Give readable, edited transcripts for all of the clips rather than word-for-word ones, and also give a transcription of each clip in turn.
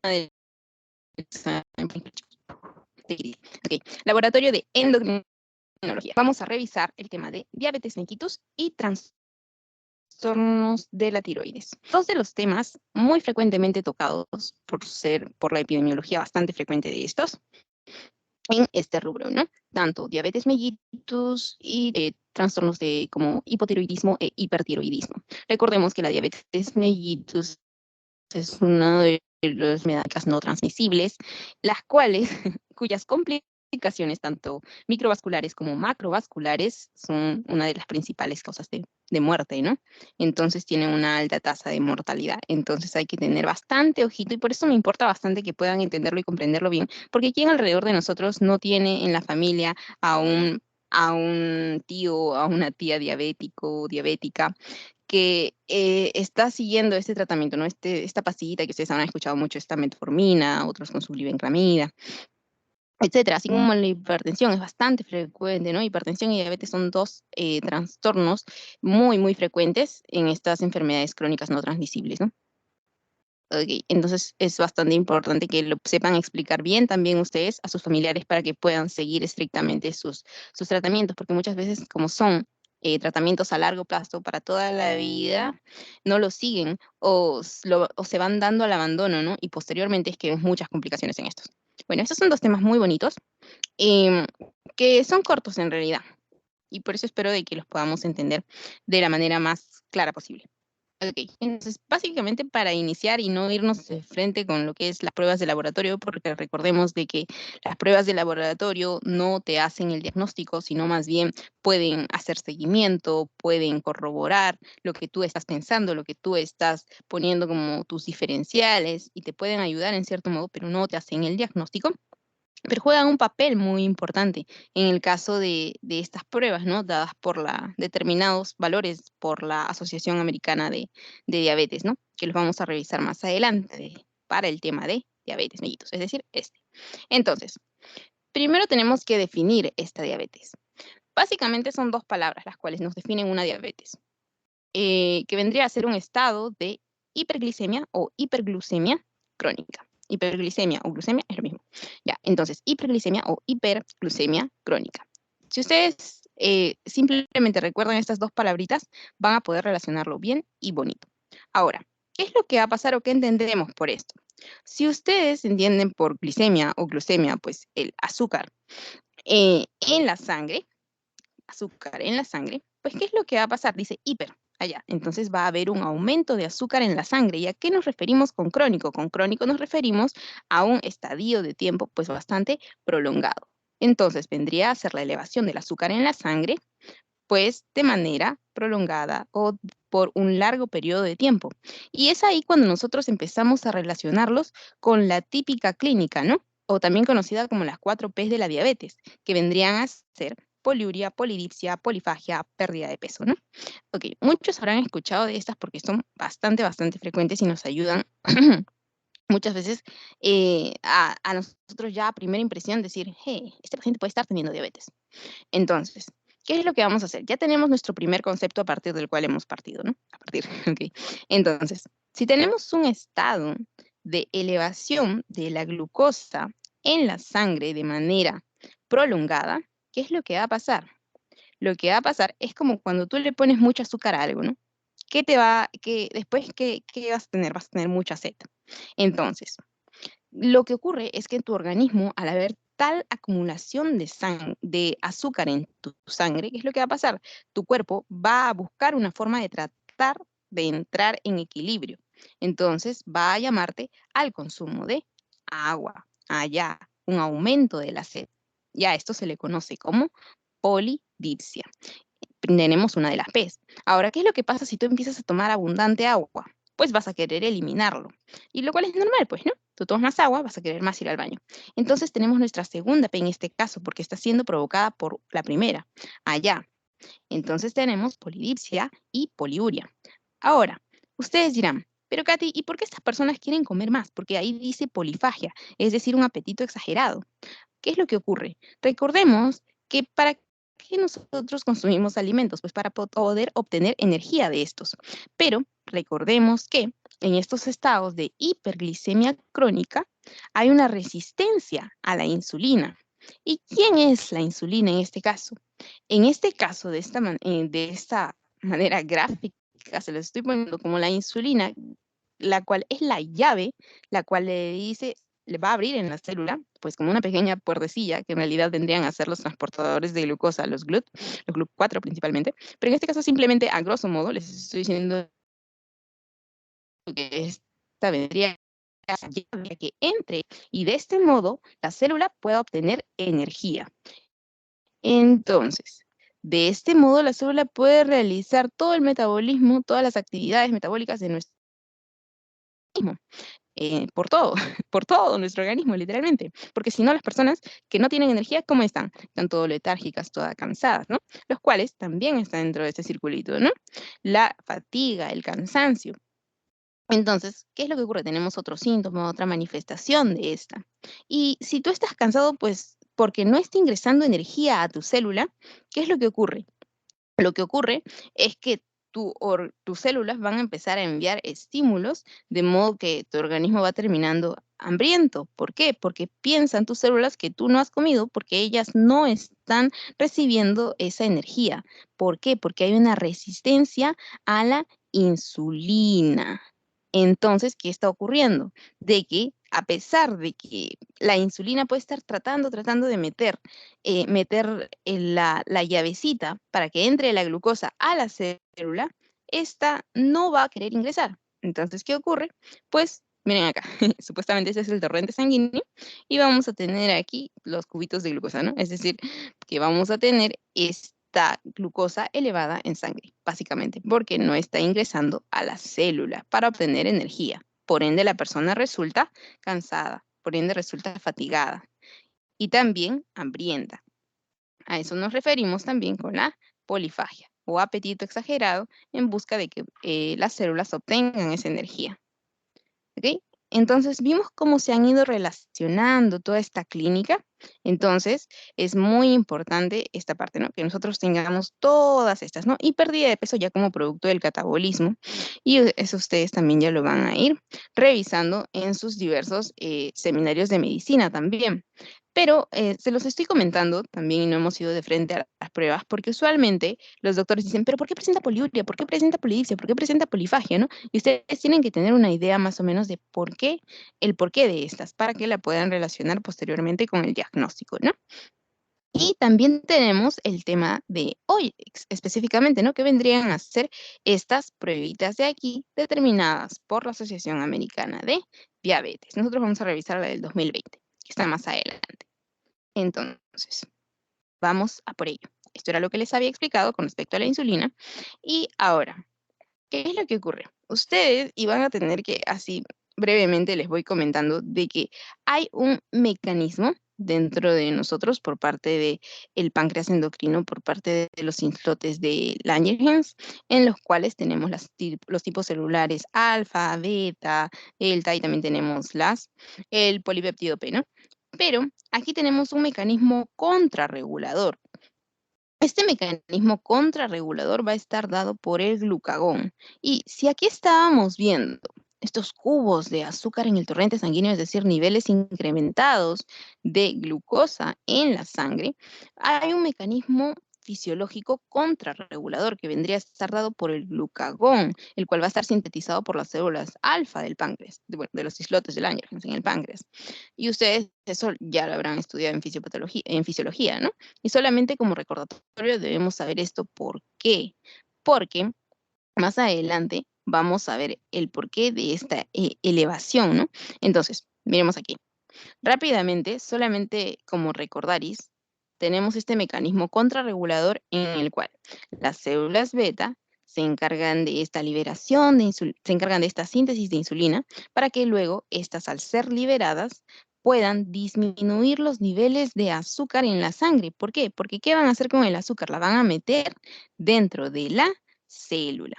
de Ok, laboratorio de endocrinología. Vamos a revisar el tema de diabetes mellitus y trastornos de la tiroides. Dos de los temas muy frecuentemente tocados por la epidemiología bastante frecuente de estos en este rubro, ¿no? Tanto diabetes mellitus y trastornos de como hipotiroidismo e hipertiroidismo. Recordemos que la diabetes mellitus es una de las enfermedades no transmisibles, las cuales, cuyas complicaciones, tanto microvasculares como macrovasculares, son una de las principales causas de muerte, ¿no? Entonces tiene una alta tasa de mortalidad. Entonces hay que tener bastante ojito y por eso me importa bastante que puedan entenderlo y comprenderlo bien, porque quien alrededor de nosotros no tiene en la familia a un tío, a una tía diabético, diabética, que está siguiendo este tratamiento, ¿no? Esta pastillita que ustedes han escuchado mucho, esta metformina, otros con su glibenclamida, etcétera. Así como la hipertensión es bastante frecuente, ¿no? Hipertensión y diabetes son dos trastornos muy, muy frecuentes en estas enfermedades crónicas no transmisibles, ¿no? Ok, entonces es bastante importante que lo sepan explicar bien también ustedes a sus familiares para que puedan seguir estrictamente sus tratamientos, porque muchas veces como son tratamientos a largo plazo para toda la vida, no lo siguen o se van dando al abandono, ¿no? Y posteriormente es que hay muchas complicaciones en estos. Bueno, estos son dos temas muy bonitos, em, que son cortos en realidad, y por eso espero de que los podamos entender de la manera más clara posible. Ok, entonces básicamente para iniciar y no irnos de frente con lo que es las pruebas de laboratorio, porque recordemos de que las pruebas de laboratorio no te hacen el diagnóstico, sino más bien pueden hacer seguimiento, pueden corroborar lo que tú estás pensando, lo que tú estás poniendo como tus diferenciales y te pueden ayudar en cierto modo, pero no te hacen el diagnóstico, pero juegan un papel muy importante en el caso de estas pruebas, ¿no? Dadas determinados valores por la Asociación Americana de Diabetes, ¿no? Que los vamos a revisar más adelante para el tema de diabetes mellitus, es decir, este. Entonces, primero tenemos que definir esta diabetes. Básicamente son dos palabras las cuales nos definen una diabetes, que vendría a ser un estado de hiperglicemia o hiperglucemia crónica. Hiperglicemia o glucemia es lo mismo. Ya, entonces, hiperglicemia o hiperglucemia crónica. Si ustedes simplemente recuerdan estas dos palabritas, van a poder relacionarlo bien y bonito. Ahora, ¿qué es lo que va a pasar o qué entendemos por esto? Si ustedes entienden por glicemia o glucemia, pues el azúcar en la sangre, pues ¿qué es lo que va a pasar? Dice hiper, allá. Entonces va a haber un aumento de azúcar en la sangre. ¿Y a qué nos referimos con crónico? Con crónico nos referimos a un estadio de tiempo pues bastante prolongado. Entonces vendría a ser la elevación del azúcar en la sangre pues de manera prolongada o por un largo periodo de tiempo. Y es ahí cuando nosotros empezamos a relacionarlos con la típica clínica, ¿no? O también conocida como las 4Ps de la diabetes, que vendrían a ser poliuria, polidipsia, polifagia, pérdida de peso, ¿no? Ok, muchos habrán escuchado de estas porque son bastante, bastante frecuentes y nos ayudan muchas veces a nosotros ya a primera impresión decir, hey, este paciente puede estar teniendo diabetes. Entonces, ¿qué es lo que vamos a hacer? Ya tenemos nuestro primer concepto a partir del cual hemos partido, ¿no? A partir, ok. Entonces, si tenemos un estado de elevación de la glucosa en la sangre de manera prolongada, ¿qué es lo que va a pasar? Lo que va a pasar es como cuando tú le pones mucho azúcar a algo, ¿no? ¿Qué vas a tener? Vas a tener mucha sed. Entonces, lo que ocurre es que en tu organismo, al haber tal acumulación de azúcar en tu sangre, ¿qué es lo que va a pasar? Tu cuerpo va a buscar una forma de tratar de entrar en equilibrio. Entonces va a llamarte al consumo de agua, allá, un aumento de la sed. Ya esto se le conoce como polidipsia. Tenemos una de las P's. Ahora, ¿qué es lo que pasa si tú empiezas a tomar abundante agua? Pues vas a querer eliminarlo. Y lo cual es normal, pues, ¿no? Tú tomas más agua, vas a querer más ir al baño. Entonces tenemos nuestra segunda P en este caso, porque está siendo provocada por la primera, allá. Entonces tenemos polidipsia y poliuria. Ahora, ustedes dirán, pero Katy, ¿y por qué estas personas quieren comer más? Porque ahí dice polifagia, es decir, un apetito exagerado. ¿Qué es lo que ocurre? Recordemos que para qué nosotros consumimos alimentos, pues para poder obtener energía de estos. Pero recordemos que en estos estados de hiperglicemia crónica, hay una resistencia a la insulina. ¿Y quién es la insulina en este caso? En este caso, de esta manera gráfica, se lo estoy poniendo como la insulina, la cual es la llave, la cual le va a abrir en la célula, pues como una pequeña puertecilla, que en realidad vendrían a ser los transportadores de glucosa, los GLUT4 principalmente, pero en este caso simplemente a grosso modo les estoy diciendo que esta vendría a ser la llave que entre y de este modo la célula pueda obtener energía. Entonces, de este modo la célula puede realizar todo el metabolismo, todas las actividades metabólicas de nuestro organismo. Por todo, por todo nuestro organismo, literalmente. Porque si no, las personas que no tienen energía, ¿cómo están? Están todo letárgicas, todas cansadas, ¿no? Los cuales también están dentro de este circulito, ¿no? La fatiga, el cansancio. Entonces, ¿qué es lo que ocurre? Tenemos otro síntoma, otra manifestación de esta. Y si tú estás cansado, pues porque no está ingresando energía a tu célula, ¿qué es lo que ocurre? Lo que ocurre es que tus células van a empezar a enviar estímulos, de modo que tu organismo va terminando hambriento. ¿Por qué? Porque piensan tus células que tú no has comido porque ellas no están recibiendo esa energía. ¿Por qué? Porque hay una resistencia a la insulina. Entonces, ¿qué está ocurriendo? De que a pesar de que la insulina puede estar tratando de meter la llavecita para que entre la glucosa a la célula, esta no va a querer ingresar. Entonces, ¿qué ocurre? Pues, miren acá, supuestamente ese es el torrente sanguíneo y vamos a tener aquí los cubitos de glucosa, ¿no? Es decir, que vamos a tener esta glucosa elevada en sangre, básicamente, porque no está ingresando a la célula para obtener energía. Por ende, la persona resulta cansada, por ende resulta fatigada y también hambrienta. A eso nos referimos también con la polifagia o apetito exagerado en busca de que las células obtengan esa energía. ¿Ok? Entonces vimos cómo se han ido relacionando toda esta clínica. Entonces es muy importante esta parte, ¿no? Que nosotros tengamos todas estas, ¿no? Y pérdida de peso ya como producto del catabolismo. Y eso ustedes también ya lo van a ir revisando en sus diversos seminarios de medicina también. Pero se los estoy comentando también y no hemos ido de frente a las pruebas porque usualmente los doctores dicen, pero ¿por qué presenta poliuria? ¿Por qué presenta polidipsia? ¿Por qué presenta polifagia? ¿No? Y ustedes tienen que tener una idea más o menos de el porqué de estas, para que la puedan relacionar posteriormente con el diagnóstico, ¿no? Y también tenemos el tema de hoy, específicamente, ¿no? Que vendrían a ser estas pruebitas de aquí, determinadas por la Asociación Americana de Diabetes. Nosotros vamos a revisar la del 2020, que está más adelante. Entonces, vamos a por ello. Esto era lo que les había explicado con respecto a la insulina. Y ahora, ¿qué es lo que ocurre? Ustedes iban a tener que, así brevemente les voy comentando, de que hay un mecanismo dentro de nosotros por parte del páncreas endocrino, por parte de los islotes de Langerhans, en los cuales tenemos los tipos celulares alfa, beta, delta y también tenemos el polipeptido P, ¿no? Pero aquí tenemos un mecanismo contrarregulador. Este mecanismo contrarregulador va a estar dado por el glucagón. Y si aquí estábamos viendo estos cubos de azúcar en el torrente sanguíneo, es decir, niveles incrementados de glucosa en la sangre, hay un mecanismo fisiológico contrarregulador que vendría a estar dado por el glucagón, el cual va a estar sintetizado por las células alfa del páncreas, de los islotes del Langerhans en el páncreas. Y ustedes eso ya lo habrán estudiado en fisiología, ¿no? Y solamente como recordatorio debemos saber esto. ¿Por qué? Porque más adelante vamos a ver el porqué de esta elevación, ¿no? Entonces, miremos aquí. Rápidamente, solamente como recordaris, tenemos este mecanismo contrarregulador en el cual las células beta se encargan de esta liberación se encargan de esta síntesis de insulina para que luego estas, al ser liberadas, puedan disminuir los niveles de azúcar en la sangre. ¿Por qué? Porque ¿qué van a hacer con el azúcar? La van a meter dentro de la célula.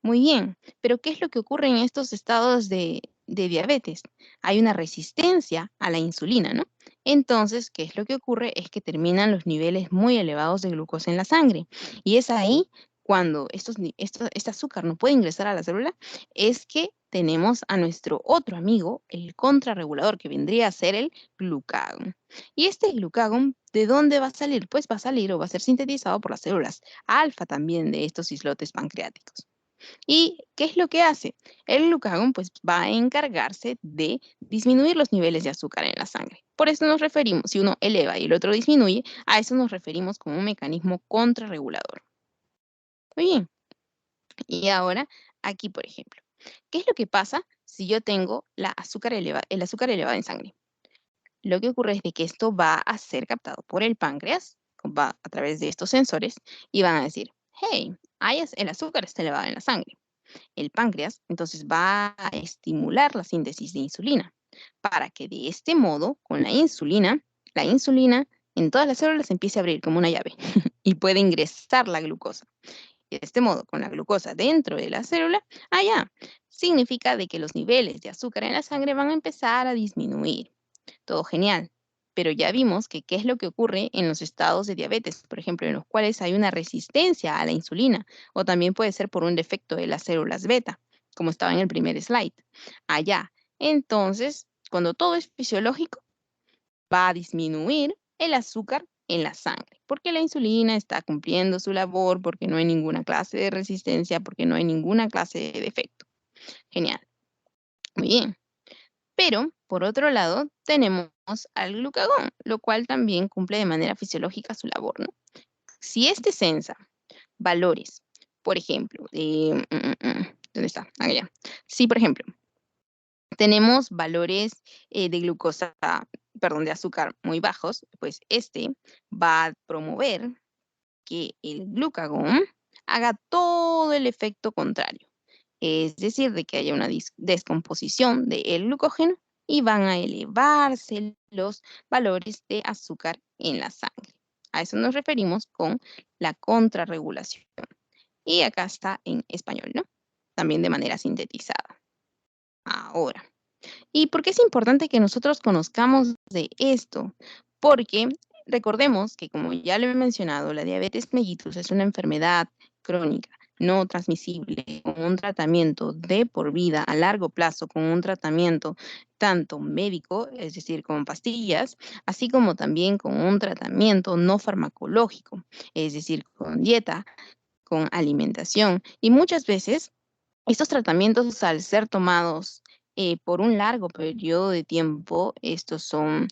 Muy bien, pero ¿qué es lo que ocurre en estos estados de diabetes? Hay una resistencia a la insulina, ¿no? Entonces, ¿qué es lo que ocurre? Es que terminan los niveles muy elevados de glucosa en la sangre. Y es ahí cuando este azúcar no puede ingresar a la célula, es que tenemos a nuestro otro amigo, el contrarregulador, que vendría a ser el glucagón. Y este glucagón, ¿de dónde va a salir? Pues va a salir o va a ser sintetizado por las células alfa también de estos islotes pancreáticos. ¿Y qué es lo que hace? El glucagón pues va a encargarse de disminuir los niveles de azúcar en la sangre. Por eso nos referimos, si uno eleva y el otro disminuye, a eso nos referimos como un mecanismo contrarregulador. Muy bien. Y ahora, aquí, por ejemplo, ¿qué es lo que pasa si yo tengo el azúcar elevado en sangre? Lo que ocurre es de que esto va a ser captado por el páncreas, va a través de estos sensores, y van a decir, hey, el azúcar está elevado en la sangre. El páncreas entonces va a estimular la síntesis de insulina para que de este modo, con la insulina en todas las células empiece a abrir como una llave y puede ingresar la glucosa. Y de este modo, con la glucosa dentro de la célula, significa de que los niveles de azúcar en la sangre van a empezar a disminuir. Todo genial. Pero ya vimos que qué es lo que ocurre en los estados de diabetes, por ejemplo, en los cuales hay una resistencia a la insulina, o también puede ser por un defecto de las células beta, como estaba en el primer slide. Allá. Entonces, cuando todo es fisiológico, va a disminuir el azúcar en la sangre, porque la insulina está cumpliendo su labor, porque no hay ninguna clase de resistencia, porque no hay ninguna clase de defecto. Genial. Muy bien. Pero, por otro lado, tenemos al glucagón, lo cual también cumple de manera fisiológica su labor, ¿no? Si este sensa valores, por ejemplo, ¿dónde está? Ya. Si, por ejemplo, tenemos valores de glucosa, perdón, de azúcar muy bajos, pues este va a promover que el glucagón haga todo el efecto contrario. Es decir, de que haya una descomposición del glucógeno y van a elevarse los valores de azúcar en la sangre. A eso nos referimos con la contrarregulación. Y acá está en español, ¿no? También de manera sintetizada. Ahora, ¿y por qué es importante que nosotros conozcamos de esto? Porque recordemos que, como ya lo he mencionado, la diabetes mellitus es una enfermedad crónica no transmisible con un tratamiento de por vida a largo plazo, con un tratamiento tanto médico, es decir, con pastillas, así como también con un tratamiento no farmacológico, es decir, con dieta, con alimentación. Y muchas veces estos tratamientos, al ser tomados por un largo periodo de tiempo, estos son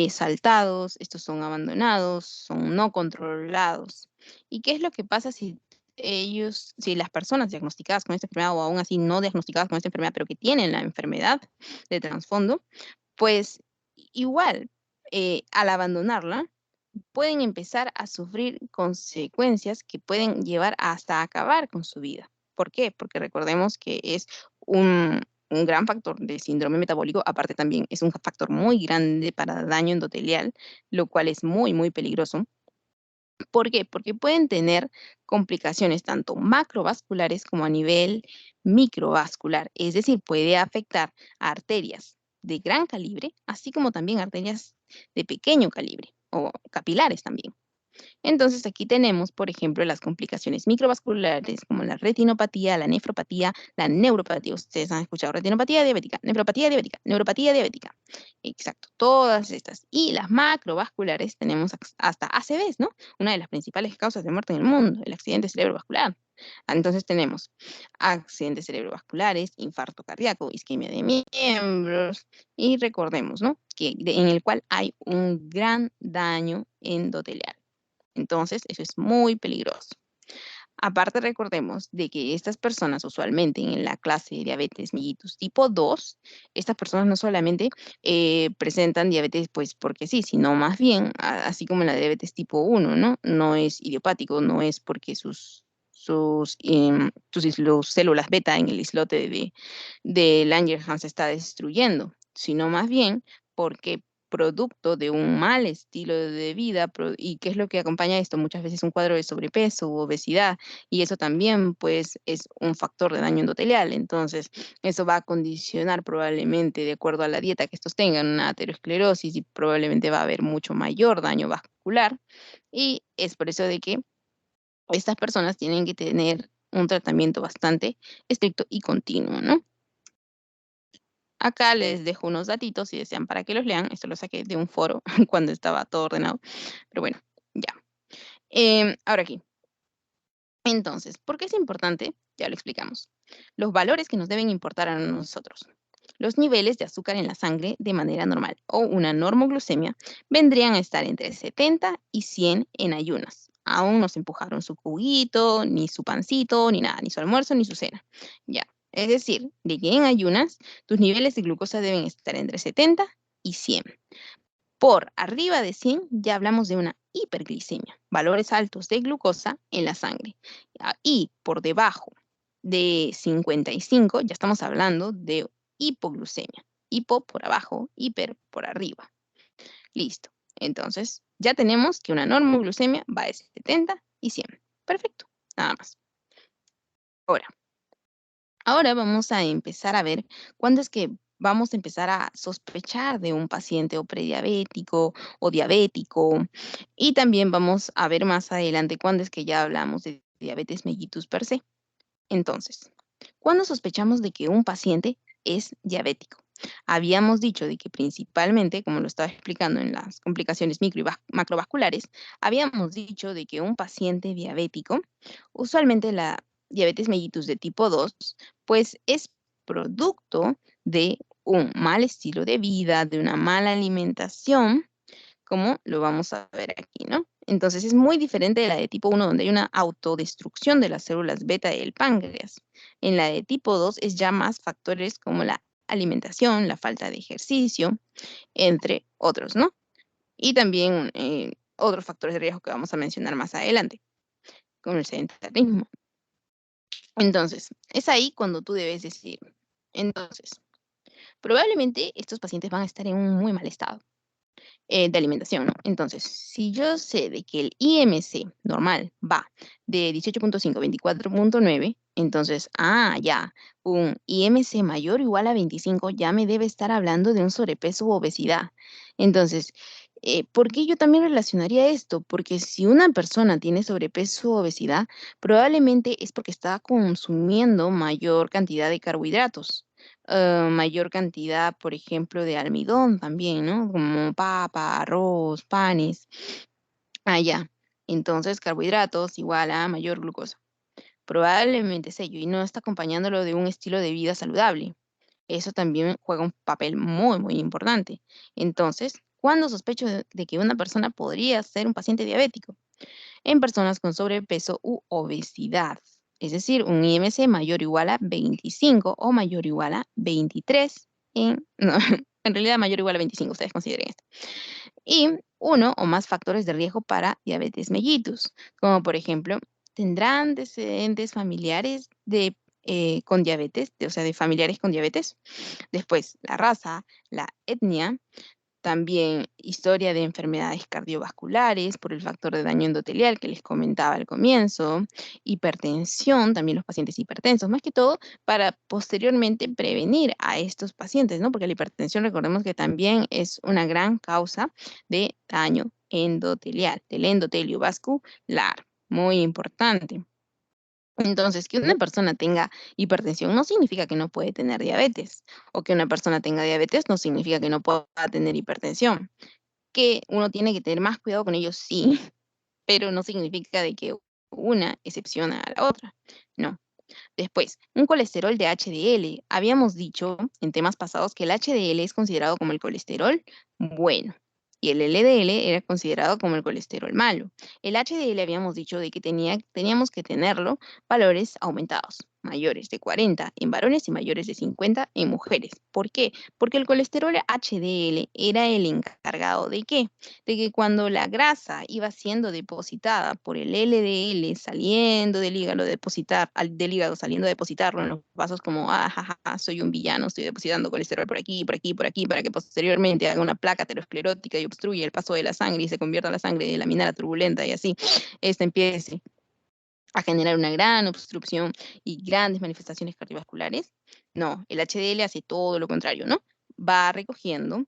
saltados, estos son abandonados, son no controlados. ¿Y qué es lo que pasa si las personas diagnosticadas con esta enfermedad o aún así no diagnosticadas con esta enfermedad, pero que tienen la enfermedad de trasfondo, pues igual, al abandonarla, pueden empezar a sufrir consecuencias que pueden llevar hasta acabar con su vida? ¿Por qué? Porque recordemos que es un gran factor de síndrome metabólico, aparte también es un factor muy grande para daño endotelial, lo cual es muy, muy peligroso. ¿Por qué? Porque pueden tener complicaciones tanto macrovasculares como a nivel microvascular, es decir, puede afectar a arterias de gran calibre, así como también arterias de pequeño calibre o capilares también. Entonces, aquí tenemos, por ejemplo, las complicaciones microvasculares como la retinopatía, la nefropatía, la neuropatía. Ustedes han escuchado retinopatía diabética, nefropatía diabética, neuropatía diabética. Exacto, todas estas. Y las macrovasculares tenemos hasta ACVs, ¿no? Una de las principales causas de muerte en el mundo, el accidente cerebrovascular. Entonces tenemos accidentes cerebrovasculares, infarto cardíaco, isquemia de miembros y recordemos, ¿no? En el cual hay un gran daño endotelial. Entonces, eso es muy peligroso. Aparte, recordemos de que estas personas usualmente en la clase de diabetes mellitus tipo 2, estas personas no solamente presentan diabetes pues porque sí, sino más bien, así como la diabetes tipo 1, ¿no? No es idiopático, no es porque sus células beta en el islote de Langerhans se está destruyendo, sino más bien porque producto de un mal estilo de vida, ¿y qué es lo que acompaña esto? Muchas veces un cuadro de sobrepeso u obesidad, y eso también, pues, es un factor de daño endotelial. Entonces, eso va a condicionar probablemente, de acuerdo a la dieta que estos tengan, una aterosclerosis y probablemente va a haber mucho mayor daño vascular. Y es por eso de que estas personas tienen que tener un tratamiento bastante estricto y continuo, ¿no? Acá les dejo unos datitos si desean para que los lean. Esto lo saqué de un foro cuando estaba todo ordenado. Pero bueno, ya. Ahora aquí. Entonces, ¿por qué es importante? Ya lo explicamos. Los valores que nos deben importar a nosotros. Los niveles de azúcar en la sangre de manera normal o una normoglucemia vendrían a estar entre 70 y 100 en ayunas. Aún no se empujaron su juguito, ni su pancito, ni nada, ni su almuerzo, ni su cena. Ya. Es decir, de que en ayunas tus niveles de glucosa deben estar entre 70 y 100. Por arriba de 100 ya hablamos de una hiperglicemia, valores altos de glucosa en la sangre. Y por debajo de 55 ya estamos hablando de hipoglucemia. Hipo por abajo, hiper por arriba. Listo. Entonces, ya tenemos que una normoglucemia va de 70 y 100. Perfecto. Nada más. Ahora vamos a empezar a ver cuándo es que vamos a empezar a sospechar de un paciente o prediabético o diabético. Y también vamos a ver más adelante cuándo es que ya hablamos de diabetes mellitus per se. Entonces, ¿cuándo sospechamos de que un paciente es diabético? Habíamos dicho de que principalmente, como lo estaba explicando en las complicaciones micro y macrovasculares, habíamos dicho de que un paciente diabético, usualmente la diabetes mellitus de tipo 2, pues es producto de un mal estilo de vida, de una mala alimentación, como lo vamos a ver aquí, ¿no? Entonces es muy diferente de la de tipo 1, donde hay una autodestrucción de las células beta del páncreas. En la de tipo 2 es ya más factores como la alimentación, la falta de ejercicio, entre otros, ¿no? Y también otros factores de riesgo que vamos a mencionar más adelante, como el sedentarismo. Entonces, es ahí cuando tú debes decir, entonces, probablemente estos pacientes van a estar en un muy mal estado de alimentación, ¿no? Entonces, si yo sé de que el IMC normal va de 18.5 a 24.9, entonces, ya, un IMC mayor o igual a 25 ya me debe estar hablando de un sobrepeso u obesidad. Entonces, ¿por qué yo también relacionaría esto? Porque si una persona tiene sobrepeso o obesidad, probablemente es porque está consumiendo mayor cantidad de carbohidratos, mayor cantidad, por ejemplo, de almidón también, ¿no? Como papa, arroz, panes. Ya. Entonces, carbohidratos igual a mayor glucosa. Probablemente es ello, y no está acompañándolo de un estilo de vida saludable. Eso también juega un papel muy, muy importante. Entonces, ¿cuándo sospecho de que una persona podría ser un paciente diabético? En personas con sobrepeso u obesidad, es decir, un IMC mayor o igual a 25 o mayor o igual a 23, no, en realidad mayor o igual a 25, ustedes consideren esto. Y uno o más factores de riesgo para diabetes mellitus, como por ejemplo, ¿tendrán antecedentes familiares con diabetes, o sea, de familiares con diabetes? Después, la raza, la etnia, también historia de enfermedades cardiovasculares por el factor de daño endotelial que les comentaba al comienzo, hipertensión, también los pacientes hipertensos, más que todo para posteriormente prevenir a estos pacientes, ¿no? Porque la hipertensión, recordemos que también es una gran causa de daño endotelial, del endotelio vascular, muy importante. Entonces, que una persona tenga hipertensión no significa que no puede tener diabetes, o que una persona tenga diabetes no significa que no pueda tener hipertensión. Que uno tiene que tener más cuidado con ellos, sí, pero no significa de que una excepciona a la otra. No. Después, un colesterol de HDL. Habíamos dicho en temas pasados que el HDL es considerado como el colesterol bueno y el LDL era considerado como el colesterol malo. El HDL habíamos dicho de que teníamos que tenerlo valores aumentados, mayores de 40 en varones y mayores de 50 en mujeres. ¿Por qué? Porque el colesterol HDL era el encargado de qué? De que cuando la grasa iba siendo depositada por el LDL saliendo del hígado, del hígado saliendo a depositarlo en los vasos como, soy un villano, estoy depositando colesterol por aquí, por aquí, por aquí, para que posteriormente haga una placa aterosclerótica y obstruya el paso de la sangre y se convierta la sangre de laminar turbulenta y así, empiece a generar una gran obstrucción y grandes manifestaciones cardiovasculares. No, el HDL hace todo lo contrario, ¿no? Va recogiendo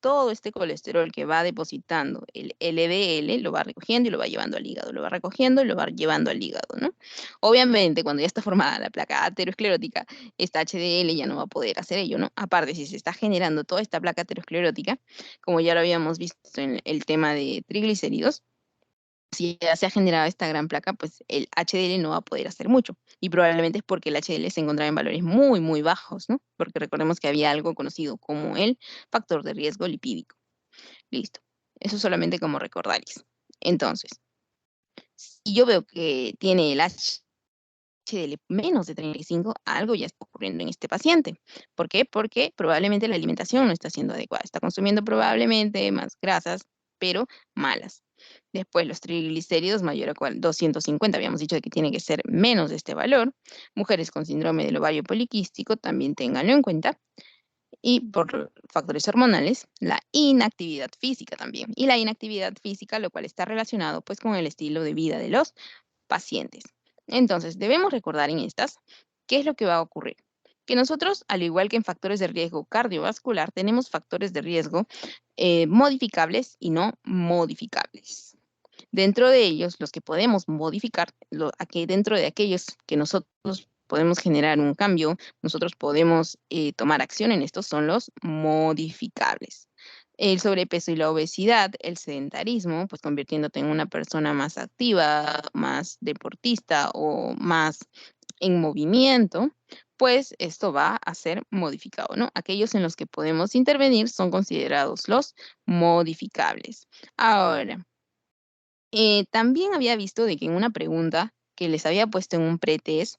todo este colesterol que va depositando el LDL lo va recogiendo y lo va llevando al hígado, lo va recogiendo y lo va llevando al hígado, ¿no? Obviamente, cuando ya está formada la placa aterosclerótica, esta HDL ya no va a poder hacer ello, ¿no? Aparte, si se está generando toda esta placa aterosclerótica, como ya lo habíamos visto en el tema de triglicéridos, si ya se ha generado esta gran placa, pues el HDL no va a poder hacer mucho. Y probablemente es porque el HDL se encontraba en valores muy, muy bajos, ¿no? Porque recordemos que había algo conocido como el factor de riesgo lipídico. Listo. Eso solamente como recordarles. Entonces, si yo veo que tiene el HDL menos de 35, algo ya está ocurriendo en este paciente. ¿Por qué? Porque probablemente la alimentación no está siendo adecuada. Está consumiendo probablemente más grasas, pero malas. Después, los triglicéridos mayor a 250, habíamos dicho que tiene que ser menos de este valor. Mujeres con síndrome del ovario poliquístico, también ténganlo en cuenta. Y por factores hormonales, la inactividad física también. Y la inactividad física, lo cual está relacionado pues con el estilo de vida de los pacientes. Entonces, debemos recordar en estas qué es lo que va a ocurrir. Que nosotros, al igual que en factores de riesgo cardiovascular, tenemos factores de riesgo modificables y no modificables. Dentro de ellos, los que podemos modificar, aquí dentro de aquellos que nosotros podemos generar un cambio, nosotros podemos tomar acción en estos, son los modificables. El sobrepeso y la obesidad, el sedentarismo, pues convirtiéndote en una persona más activa, más deportista o más en movimiento, pues esto va a ser modificado, ¿no? Aquellos en los que podemos intervenir son considerados los modificables. Ahora, también había visto de que en una pregunta que les había puesto en un pretest,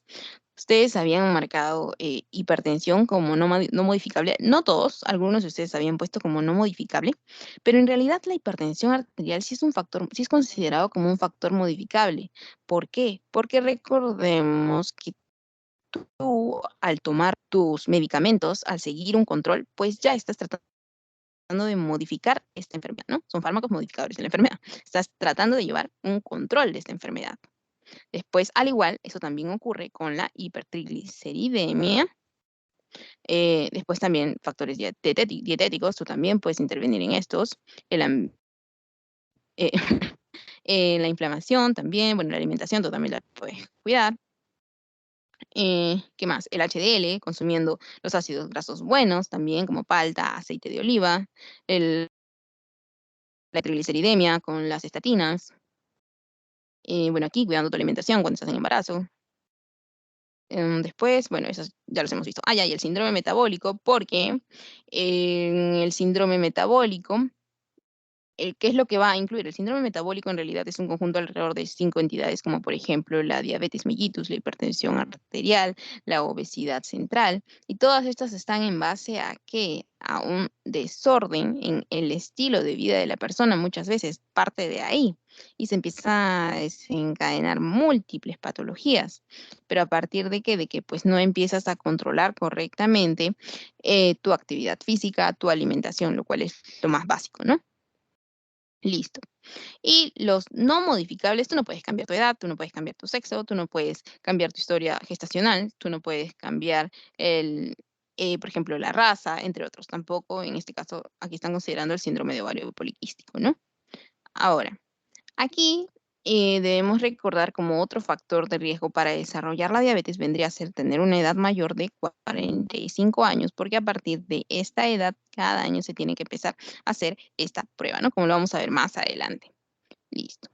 ustedes habían marcado hipertensión como no modificable. No todos, algunos de ustedes habían puesto como no modificable, pero en realidad la hipertensión arterial sí es un factor, sí es considerado como un factor modificable. ¿Por qué? Porque recordemos que tú, al tomar tus medicamentos, al seguir un control, pues ya estás tratando de modificar esta enfermedad, ¿no? Son fármacos modificadores de la enfermedad. Estás tratando de llevar un control de esta enfermedad. Después, al igual, eso también ocurre con la hipertrigliceridemia. Después también factores dietéticos, tú también puedes intervenir en estos. Eh, la inflamación también, bueno, la alimentación tú también la puedes cuidar. ¿Qué más? El HDL, consumiendo los ácidos grasos buenos también, como palta, aceite de oliva, la trigliceridemia con las estatinas. Bueno, aquí cuidando tu alimentación cuando estás en embarazo. Después, bueno, esos ya los hemos visto. Ah, ya, y el síndrome metabólico, porque en el síndrome metabólico, ¿qué es lo que va a incluir? El síndrome metabólico en realidad es un conjunto alrededor de 5 entidades, como por ejemplo la diabetes mellitus, la hipertensión arterial, la obesidad central, y todas estas están en base a qué? A un desorden en el estilo de vida de la persona, muchas veces parte de ahí, y se empieza a desencadenar múltiples patologías, pero a partir de qué? De que pues no empiezas a controlar correctamente tu actividad física, tu alimentación, lo cual es lo más básico, ¿no? Listo. Y los no modificables, tú no puedes cambiar tu edad, tú no puedes cambiar tu sexo, tú no puedes cambiar tu historia gestacional, tú no puedes cambiar por ejemplo, la raza, entre otros. Tampoco, en este caso, aquí están considerando el síndrome de ovario poliquístico, ¿no? Ahora, aquí debemos recordar como otro factor de riesgo para desarrollar la diabetes vendría a ser tener una edad mayor de 45 años, porque a partir de esta edad, cada año se tiene que empezar a hacer esta prueba, ¿no? Como lo vamos a ver más adelante. Listo.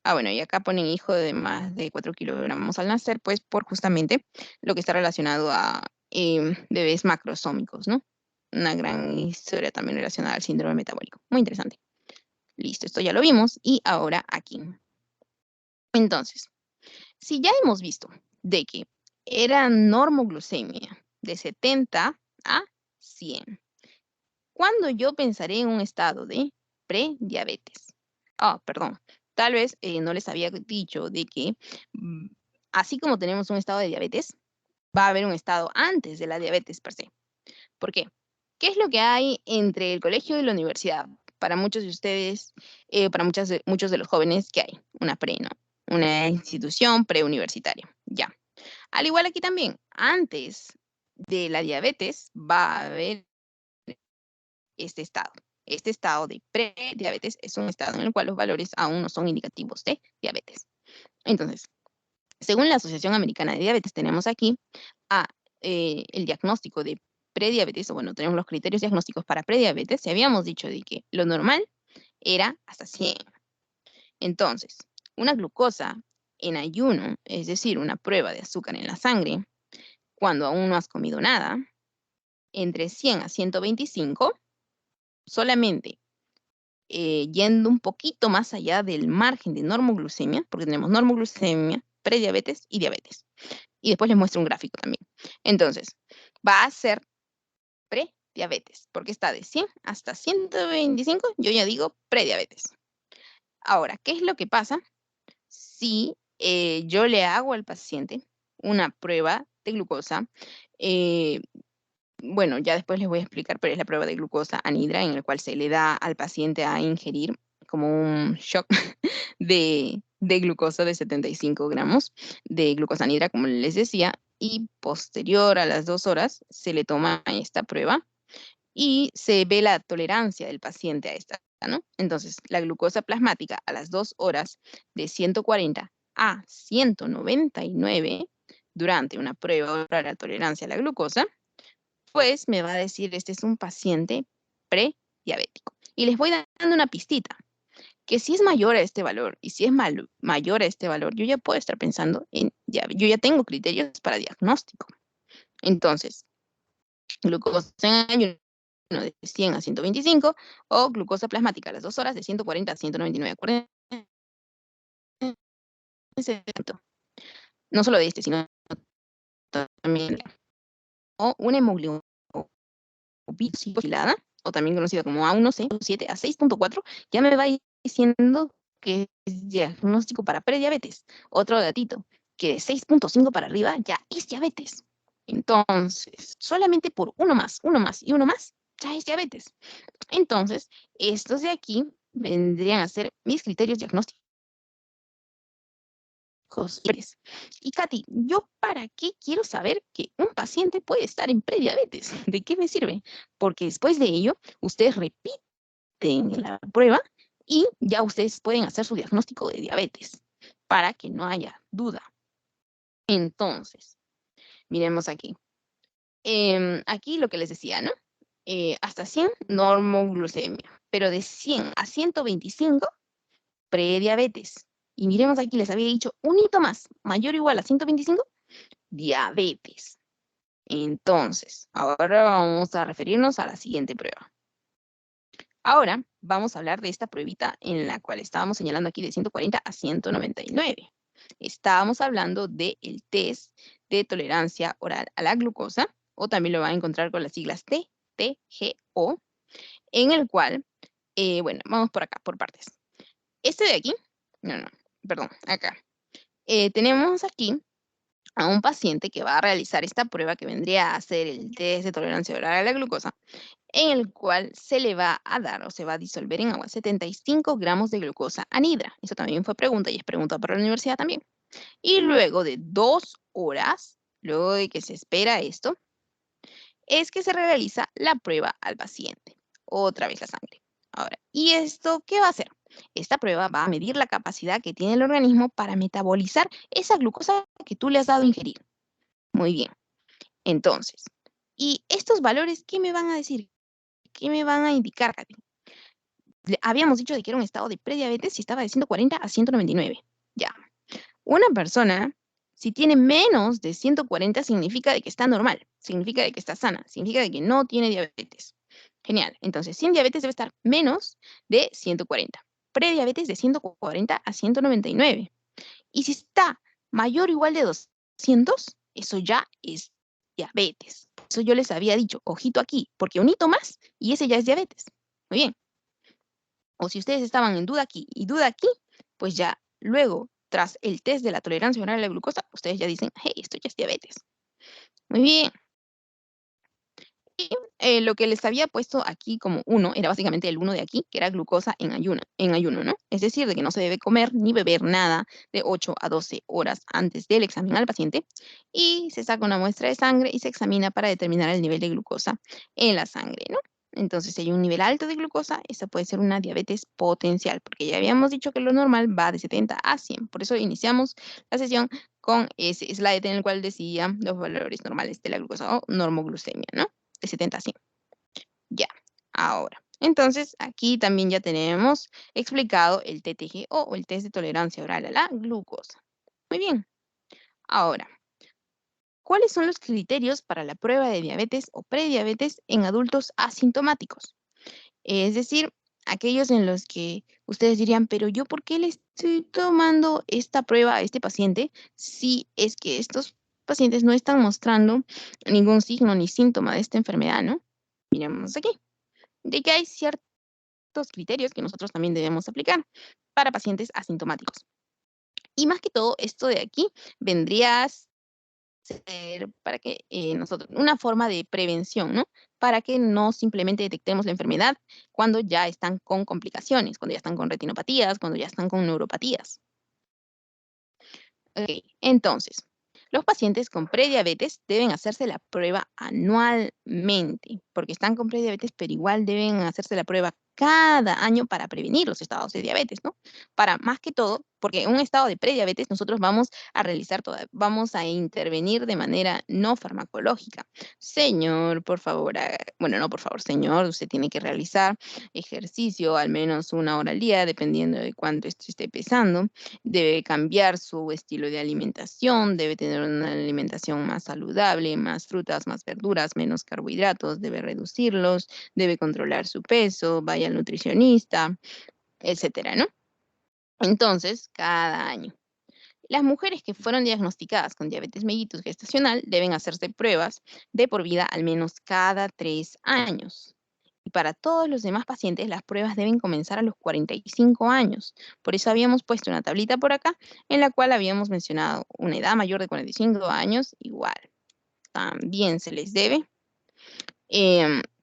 Ah, bueno, y acá ponen hijo de más de 4 kilogramos al nacer, pues por justamente lo que está relacionado a bebés macrosómicos, ¿no? Una gran historia también relacionada al síndrome metabólico. Muy interesante. Listo, esto ya lo vimos. Y ahora aquí. Entonces, si ya hemos visto de que era normoglucemia de 70 a 100, ¿cuándo yo pensaré en un estado de prediabetes? Ah, perdón. Tal vez no les había dicho de que mm, así como tenemos un estado de diabetes, va a haber un estado antes de la diabetes per se. ¿Por qué? ¿Qué es lo que hay entre el colegio y la universidad? Para muchos de ustedes, para muchos de los jóvenes, ¿qué hay? Una pre, ¿no? Una institución preuniversitaria. Ya. Al igual aquí también, antes de la diabetes va a haber este estado. Este estado de prediabetes es un estado en el cual los valores aún no son indicativos de diabetes. Entonces, según la Asociación Americana de Diabetes, tenemos aquí el diagnóstico de prediabetes, o bueno, tenemos los criterios diagnósticos para prediabetes. Y habíamos dicho de que lo normal era hasta 100. Entonces, una glucosa en ayuno, es decir, una prueba de azúcar en la sangre, cuando aún no has comido nada, entre 100 a 125, solamente yendo un poquito más allá del margen de normoglucemia, porque tenemos normoglucemia, prediabetes y diabetes. Y después les muestro un gráfico también. Entonces, va a ser prediabetes, porque está de 100 hasta 125, yo ya digo prediabetes. Ahora, ¿qué es lo que pasa si yo le hago al paciente una prueba de glucosa? Bueno, ya después les voy a explicar, pero es la prueba de glucosa anhidra, en el cual se le da al paciente a ingerir como un shock de glucosa de 75 gramos de glucosa anhidra, como les decía, y posterior a las 2 horas se le toma esta prueba y se ve la tolerancia del paciente a esta, ¿no? Entonces, la glucosa plasmática a las 2 horas de 140 a 199 durante una prueba para la tolerancia a la glucosa, pues me va a decir, este es un paciente prediabético. Y les voy dando una pistita, que si es mayor a este valor y si es mayor a este valor, yo ya puedo estar pensando en, yo ya tengo criterios para diagnóstico. Entonces, glucosa en ayuno de 100 a 125 o glucosa plasmática a las 2 horas de 140 a 199. Acuérdense, no solo de este, sino también o una hemoglobina glicosilada, o también conocida como A1C, 7 a 6.4, ya me va diciendo que es diagnóstico para prediabetes. Otro datito, que de 6.5 para arriba ya es diabetes. Entonces, solamente por uno más y uno más, ya es diabetes. Entonces, estos de aquí vendrían a ser mis criterios diagnósticos. Y Katy, ¿yo para qué quiero saber que un paciente puede estar en prediabetes? ¿De qué me sirve? Porque después de ello, ustedes repiten la prueba y ya ustedes pueden hacer su diagnóstico de diabetes para que no haya duda. Entonces, miremos aquí. Aquí lo que les decía, ¿no? Hasta 100, normoglucemia, pero de 100 a 125, prediabetes. Y miremos aquí, les había dicho un hito más, mayor o igual a 125, diabetes. Entonces, ahora vamos a referirnos a la siguiente prueba. Ahora vamos a hablar de esta pruebita en la cual estábamos señalando aquí de 140 a 199. Estábamos hablando del test de tolerancia oral a la glucosa, o también lo van a encontrar con las siglas TTGO, en el cual, bueno, vamos por acá, por partes. Este de aquí, perdón, acá. Tenemos aquí a un paciente que va a realizar esta prueba que vendría a ser el test de tolerancia oral a la glucosa, en el cual se le va a dar o se va a disolver en agua 75 gramos de glucosa anhidra. Eso también fue pregunta y es pregunta para la universidad también. Y luego de 2 horas, luego de que se espera esto, es que se realiza la prueba al paciente. Otra vez la sangre. Ahora, ¿y esto qué va a hacer? Esta prueba va a medir la capacidad que tiene el organismo para metabolizar esa glucosa que tú le has dado a ingerir. Muy bien. Entonces, ¿y estos valores qué me van a decir? ¿Qué me van a indicar, Katy? Habíamos dicho de que era un estado de prediabetes y estaba de 140 a 199. Ya. Una persona, si tiene menos de 140, significa de que está normal, significa de que está sana, significa de que no tiene diabetes. Genial. Entonces, sin diabetes debe estar menos de 140. Prediabetes de 140 a 199. Y si está mayor o igual de 200, eso ya es diabetes. Eso yo les había dicho, ojito aquí, porque un hito más y ese ya es diabetes. Muy bien. O si ustedes estaban en duda aquí y duda aquí, pues ya luego, tras el test de la tolerancia oral a la glucosa, ustedes ya dicen, hey, esto ya es diabetes. Muy bien. Y lo que les había puesto aquí como 1 era básicamente el 1 de aquí, que era glucosa en ayuno, ¿no? Es decir, de que no se debe comer ni beber nada de 8 a 12 horas antes del examen al paciente, y se saca una muestra de sangre y se examina para determinar el nivel de glucosa en la sangre, ¿no? Entonces, si hay un nivel alto de glucosa, esa puede ser una diabetes potencial, porque ya habíamos dicho que lo normal va de 70 a 100. Por eso iniciamos la sesión con ese slide en el cual decía los valores normales de la glucosa o normoglucemia, ¿no? De 70 a 100. Ya, ahora. Entonces, aquí también ya tenemos explicado el TTG o el test de tolerancia oral a la glucosa. Muy bien. Ahora, ¿cuáles son los criterios para la prueba de diabetes o prediabetes en adultos asintomáticos? Es decir, aquellos en los que ustedes dirían, pero yo, ¿por qué le estoy tomando esta prueba a este paciente si es que estos pacientes no están mostrando ningún signo ni síntoma de esta enfermedad, ¿no? Miremos aquí, de que hay ciertos criterios que nosotros también debemos aplicar para pacientes asintomáticos. Y más que todo, esto de aquí vendría a ser para que nosotros, una forma de prevención, ¿no? Para que no simplemente detectemos la enfermedad cuando ya están con complicaciones, cuando ya están con retinopatías, cuando ya están con neuropatías. Ok, entonces, los pacientes con prediabetes deben hacerse la prueba anualmente, porque están con prediabetes, pero igual deben hacerse la prueba cada año para prevenir los estados de diabetes, ¿no? Para más que todo, porque en un estado de prediabetes nosotros vamos a realizar vamos a intervenir de manera no farmacológica. Señor, por favor, bueno, no por favor, señor, usted tiene que realizar ejercicio al menos 1 hora al día, dependiendo de cuánto esto esté pesando. Debe cambiar su estilo de alimentación, debe tener una alimentación más saludable, más frutas, más verduras, menos carbohidratos, debe reducirlos, debe controlar su peso, vaya al nutricionista, etcétera, ¿no? Entonces, cada año. Las mujeres que fueron diagnosticadas con diabetes mellitus gestacional deben hacerse pruebas de por vida al menos cada 3 años. Y para todos los demás pacientes, las pruebas deben comenzar a los 45 años. Por eso habíamos puesto una tablita por acá en la cual habíamos mencionado una edad mayor de 45 años, igual. También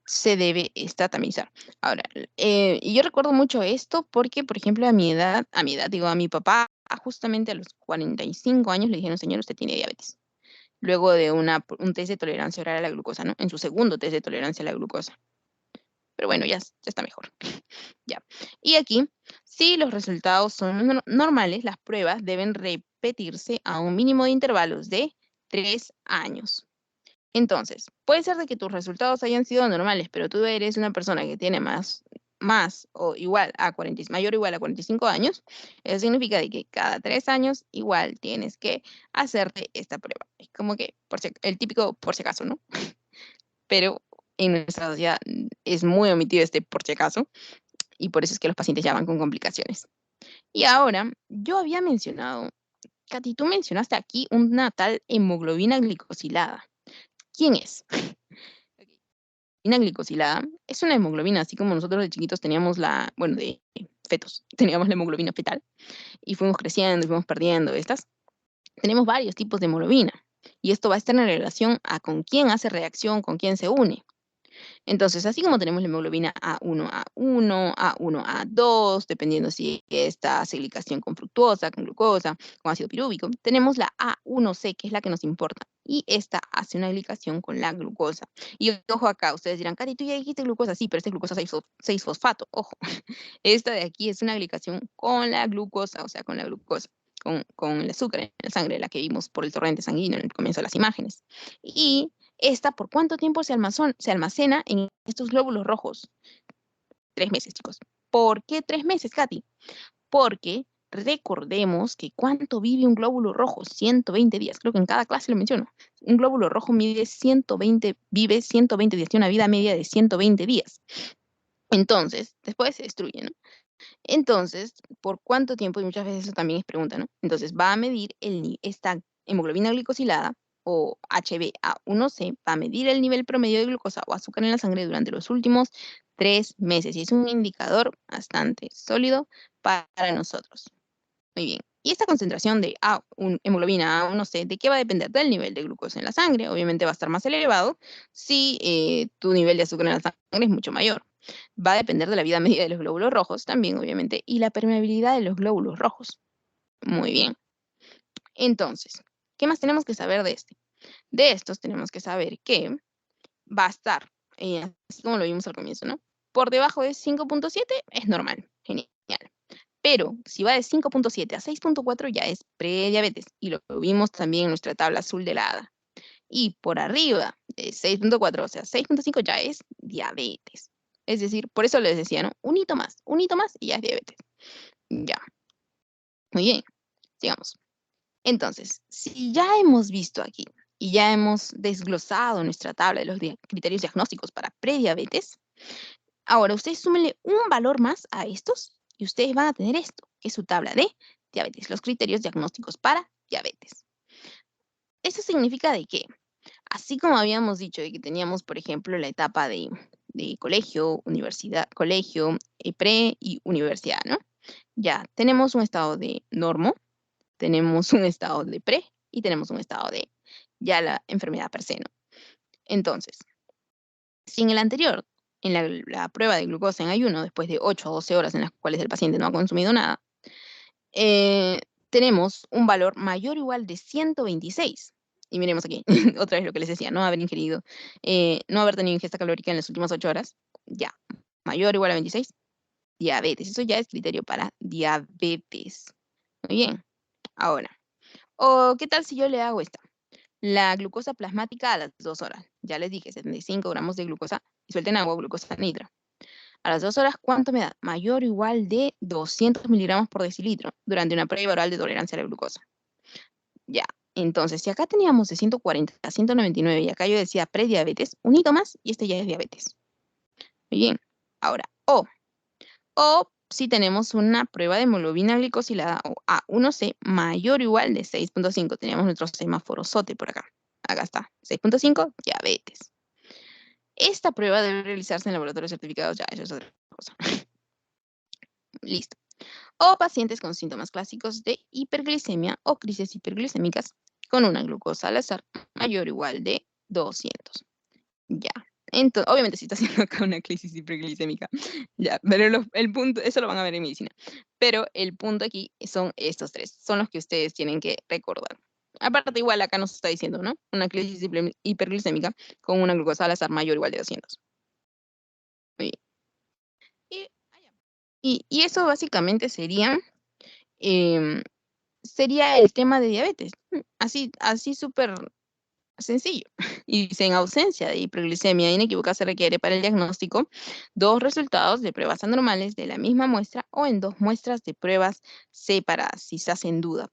se debe estatamizar. Ahora, y yo recuerdo mucho esto porque, por ejemplo, digo, a mi papá, justamente a los 45 años le dijeron, señor, usted tiene diabetes. Luego de un test de tolerancia oral a la glucosa, ¿no? En su segundo test de tolerancia a la glucosa. Pero bueno, ya está mejor. Ya. Y aquí, si los resultados son normales, las pruebas deben repetirse a un mínimo de intervalos de 3 años. Entonces, puede ser de que tus resultados hayan sido normales, pero tú eres una persona que tiene más o igual a 40, mayor o igual a 45 años. Eso significa de que cada 3 años igual tienes que hacerte esta prueba. Es como que el típico por si acaso, ¿no? Pero en nuestra sociedad es muy omitido este por si acaso y por eso es que los pacientes ya van con complicaciones. Y ahora, yo había mencionado, Katy, tú mencionaste aquí una tal hemoglobina glicosilada. ¿Quién es? Hemoglobina glicosilada es una hemoglobina, así como nosotros de chiquitos teníamos de fetos, teníamos la hemoglobina fetal y fuimos creciendo y fuimos perdiendo estas. Tenemos varios tipos de hemoglobina y esto va a estar en relación a con quién hace reacción, con quién se une. Entonces, así como tenemos la hemoglobina A1, A1, A1, A2, dependiendo si esta hace glicación con fructosa, con glucosa, con ácido pirúvico, tenemos la A1C, que es la que nos importa, y esta hace una glicación con la glucosa. Y ojo acá, ustedes dirán, Cari, tú ya dijiste glucosa, sí, pero esta es glucosa 6-fosfato, ojo. Esta de aquí es una glicación con la glucosa, o sea, con la glucosa. Con el azúcar en la sangre, la que vimos por el torrente sanguíneo en el comienzo de las imágenes. Y esta, ¿por cuánto tiempo se almacena en estos glóbulos rojos? 3 meses, chicos. ¿Por qué 3 meses, Katy? Porque recordemos que ¿cuánto vive un glóbulo rojo? 120 días. Creo que en cada clase lo menciono. Un glóbulo rojo vive 120 días, tiene una vida media de 120 días. Entonces, después se destruye, ¿no? Entonces, ¿por cuánto tiempo? Y muchas veces eso también es pregunta, ¿no? Entonces, va a medir esta hemoglobina glicosilada o HbA1c, va a medir el nivel promedio de glucosa o azúcar en la sangre durante los últimos 3 meses. Y es un indicador bastante sólido para nosotros. Muy bien. Y esta concentración de hemoglobina A1c, ¿de qué va a depender? Del nivel de glucosa en la sangre. Obviamente va a estar más elevado si tu nivel de azúcar en la sangre es mucho mayor. Va a depender de la vida media de los glóbulos rojos también, obviamente, y la permeabilidad de los glóbulos rojos. Muy bien. Entonces, ¿qué más tenemos que saber de este? De estos tenemos que saber que va a estar así como lo vimos al comienzo, ¿no? Por debajo de 5.7 es normal, genial. Pero si va de 5.7 a 6.4 ya es prediabetes, y lo vimos también en nuestra tabla azul de la hada. Y por arriba de 6.4, o sea, 6.5 ya es diabetes. Es decir, por eso les decía, ¿no? Un hito más y ya es diabetes. Ya. Muy bien, sigamos. Entonces, si ya hemos visto aquí y ya hemos desglosado nuestra tabla de los criterios diagnósticos para prediabetes, ahora ustedes súmenle un valor más a estos y ustedes van a tener esto, que es su tabla de diabetes, los criterios diagnósticos para diabetes. Eso significa de que, así como habíamos dicho de que teníamos, por ejemplo, la etapa de colegio, universidad, colegio, pre y universidad, ¿no? Ya tenemos un estado de normo, tenemos un estado de pre y tenemos un estado de ya la enfermedad per se, ¿no? Entonces, si en el anterior, en la prueba de glucosa en ayuno, después de 8 a 12 horas en las cuales el paciente no ha consumido nada, tenemos un valor mayor o igual de 126. Y miremos aquí, otra vez lo que les decía, no haber ingerido, no haber tenido ingesta calórica en las últimas 8 horas, ya, mayor o igual a 26, diabetes. Eso ya es criterio para diabetes. Muy bien, ahora, ¿o qué tal si yo le hago esta? La glucosa plasmática a las 2 horas. Ya les dije, 75 gramos de glucosa disuelta en agua, glucosa nitra. A las 2 horas, ¿cuánto me da? Mayor o igual de 200 miligramos por decilitro durante una prueba oral de tolerancia a la glucosa. Ya, entonces, si acá teníamos de 140 a 199 y acá yo decía prediabetes, un hito más y este ya es diabetes. Muy bien, ahora, o si tenemos una prueba de hemoglobina glicosilada o A1C mayor o igual de 6.5, teníamos nuestro semáforo SOTE por acá. Acá está, 6.5, diabetes. Esta prueba debe realizarse en laboratorios certificados, ya, eso es otra cosa. Listo. O pacientes con síntomas clásicos de hiperglicemia o crisis hiperglicémicas con una glucosa al azar mayor o igual de 200. Ya. Entonces, obviamente si está haciendo acá una crisis hiperglicémica, ya, pero el punto, eso lo van a ver en medicina, pero el punto aquí son estos tres, son los que ustedes tienen que recordar. Aparte, igual acá nos está diciendo, ¿no? Una crisis hiperglicémica con una glucosa al azar mayor o igual de 200. Muy bien. Y eso básicamente sería el tema de diabetes. Así súper sencillo. Y dice, en ausencia de hiperglicemia inequívoca se requiere para el diagnóstico 2 resultados de pruebas anormales de la misma muestra o en 2 muestras de pruebas separadas, si se hacen duda.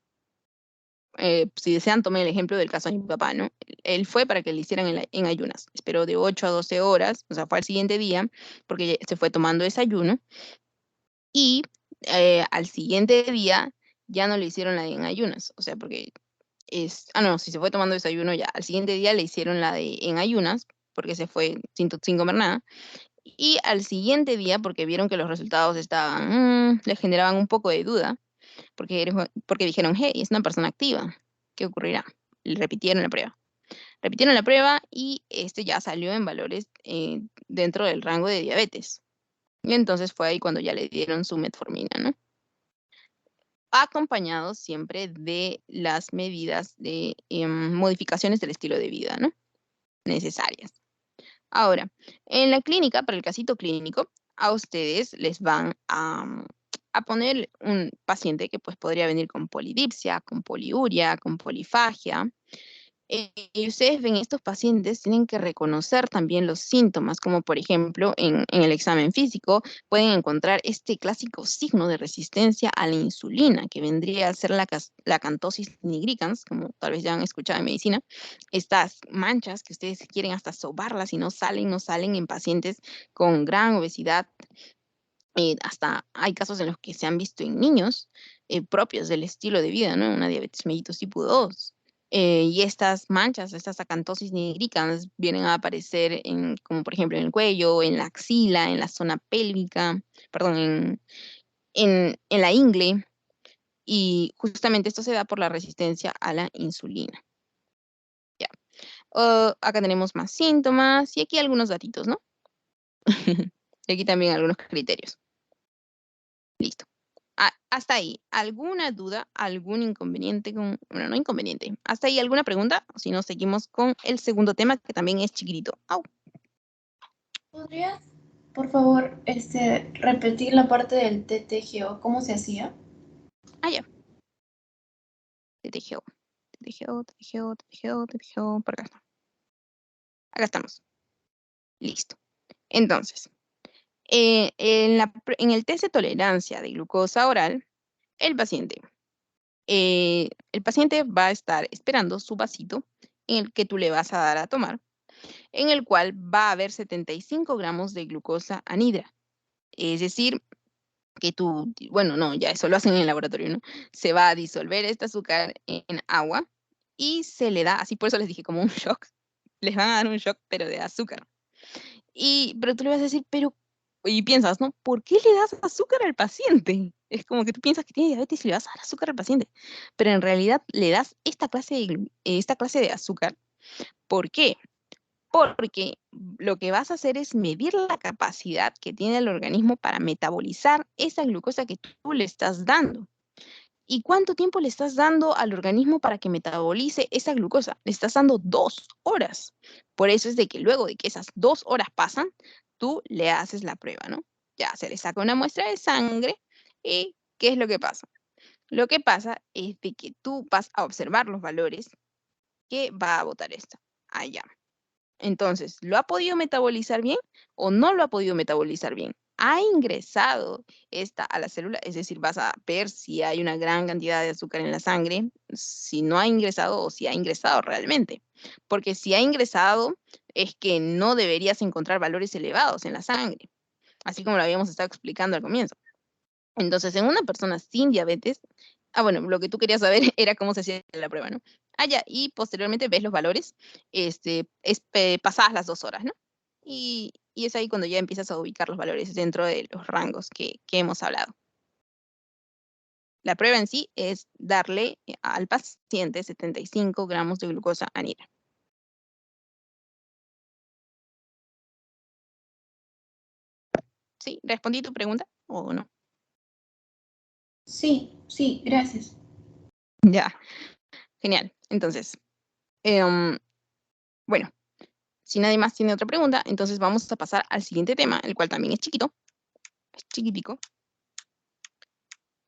Si desean, tomen el ejemplo del caso de mi papá, ¿no? Él fue para que le hicieran en ayunas. Esperó de 8 a 12 horas, o sea, fue al siguiente día, porque se fue tomando desayuno. Y al siguiente día ya no le hicieron la de en ayunas, o sea, porque no, si se fue tomando desayuno ya, al siguiente día le hicieron la de en ayunas, porque se fue sin comer nada, y al siguiente día, porque vieron que los resultados estaban, le generaban un poco de duda, porque dijeron, hey, es una persona activa, ¿qué ocurrirá? Le repitieron la prueba y este ya salió en valores dentro del rango de diabetes. Y entonces fue ahí cuando ya le dieron su metformina, ¿no? Acompañado siempre de las medidas de modificaciones del estilo de vida, ¿no? Necesarias. Ahora, en la clínica, para el casito clínico, a ustedes les van a poner un paciente que pues podría venir con polidipsia, con poliuria, con polifagia. Y ustedes ven estos pacientes, tienen que reconocer también los síntomas, como por ejemplo en el examen físico pueden encontrar este clásico signo de resistencia a la insulina, que vendría a ser la acantosis nigricans, como tal vez ya han escuchado en medicina. Estas manchas que ustedes quieren hasta sobarlas y no salen en pacientes con gran obesidad. Hasta hay casos en los que se han visto en niños propios del estilo de vida, ¿no? Una diabetes mellitus tipo 2. Y estas manchas, estas acantosis nigricans, vienen a aparecer como por ejemplo en el cuello, en la axila, en la zona pélvica, perdón, en la ingle. Y justamente esto se da por la resistencia a la insulina. Ya. Acá tenemos más síntomas y aquí algunos datitos, ¿no? Y aquí también algunos criterios. Listo. Hasta ahí, ¿alguna duda, algún inconveniente bueno, no inconveniente, hasta ahí alguna pregunta? O si no, seguimos con el segundo tema que también es chiquitito. Au. ¿Podrías, por favor, repetir la parte del TTGO? ¿Cómo se hacía? Ah, ya. TTGO. TTGO, TTGO, TTGO, TTGO. Por acá está. Acá estamos. Listo. Entonces, en el test de tolerancia de glucosa oral, el paciente, el paciente va a estar esperando su vasito en el que tú le vas a dar a tomar, en el cual va a haber 75 gramos de glucosa anhidra. Es decir, que tú, bueno, no, ya eso lo hacen en el laboratorio, ¿no? Se va a disolver este azúcar en agua y se le da, así por eso les dije como un shock, les van a dar un shock, pero de azúcar. Pero tú le vas a decir, pero, y piensas, ¿no? ¿Por qué le das azúcar al paciente? Es como que tú piensas que tiene diabetes y le vas a dar azúcar al paciente, pero en realidad le das esta clase de azúcar. ¿Por qué? Porque lo que vas a hacer es medir la capacidad que tiene el organismo para metabolizar esa glucosa que tú le estás dando. ¿Y cuánto tiempo le estás dando al organismo para que metabolice esa glucosa? Le estás dando 2 horas. Por eso es de que luego de que esas 2 horas pasan, tú le haces la prueba, ¿no? Ya se le saca una muestra de sangre y ¿qué es lo que pasa? Lo que pasa es de que tú vas a observar los valores que va a botar esta allá. Entonces, ¿lo ha podido metabolizar bien o no lo ha podido metabolizar bien? ¿Ha ingresado esta a la célula? Es decir, vas a ver si hay una gran cantidad de azúcar en la sangre, si no ha ingresado o si ha ingresado realmente. Porque si ha ingresado, es que no deberías encontrar valores elevados en la sangre, así como lo habíamos estado explicando al comienzo. Entonces, en una persona sin diabetes, bueno, lo que tú querías saber era cómo se hacía la prueba, ¿no? Ya, y posteriormente ves los valores, pasadas las 2 horas, ¿no? Y es ahí cuando ya empiezas a ubicar los valores dentro de los rangos que hemos hablado. La prueba en sí es darle al paciente 75 gramos de glucosa anhidra. ¿Sí? ¿Respondí tu pregunta o no? Sí, sí, gracias. Ya, genial. Entonces, bueno, si nadie más tiene otra pregunta, entonces vamos a pasar al siguiente tema, el cual también es chiquito, es chiquitico,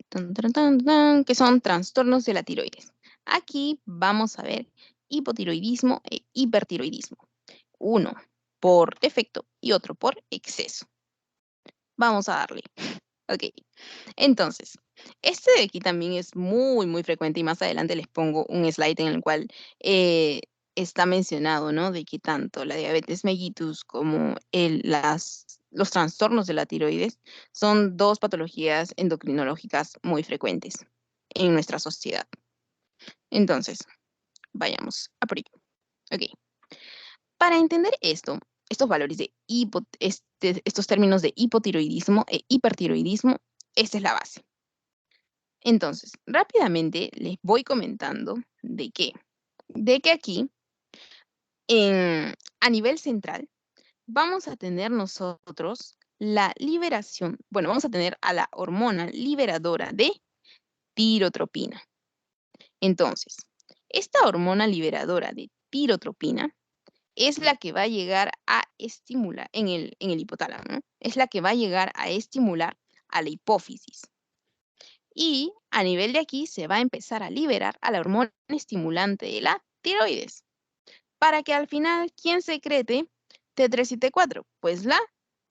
que son trastornos de la tiroides. Aquí vamos a ver hipotiroidismo e hipertiroidismo. Uno por defecto y otro por exceso. Vamos a darle. Ok, entonces, este de aquí también es muy, muy frecuente y más adelante les pongo un slide en el cual está mencionado, ¿no? De que tanto la diabetes mellitus como los trastornos de la tiroides son dos patologías endocrinológicas muy frecuentes en nuestra sociedad. Entonces, vayamos a por ello. Ok, para entender esto, estos valores de estos términos de hipotiroidismo e hipertiroidismo, esta es la base. Entonces, rápidamente les voy comentando de que aquí, a nivel central, vamos a tener nosotros la liberación, bueno, vamos a tener a la hormona liberadora de tirotropina. Entonces, esta hormona liberadora de tirotropina es la que va a llegar a estimular en el hipotálamo, ¿no? Es la que va a llegar a estimular a la hipófisis. Y a nivel de aquí se va a empezar a liberar a la hormona estimulante de la tiroides. Para que al final, ¿quién secrete T3 y T4? Pues la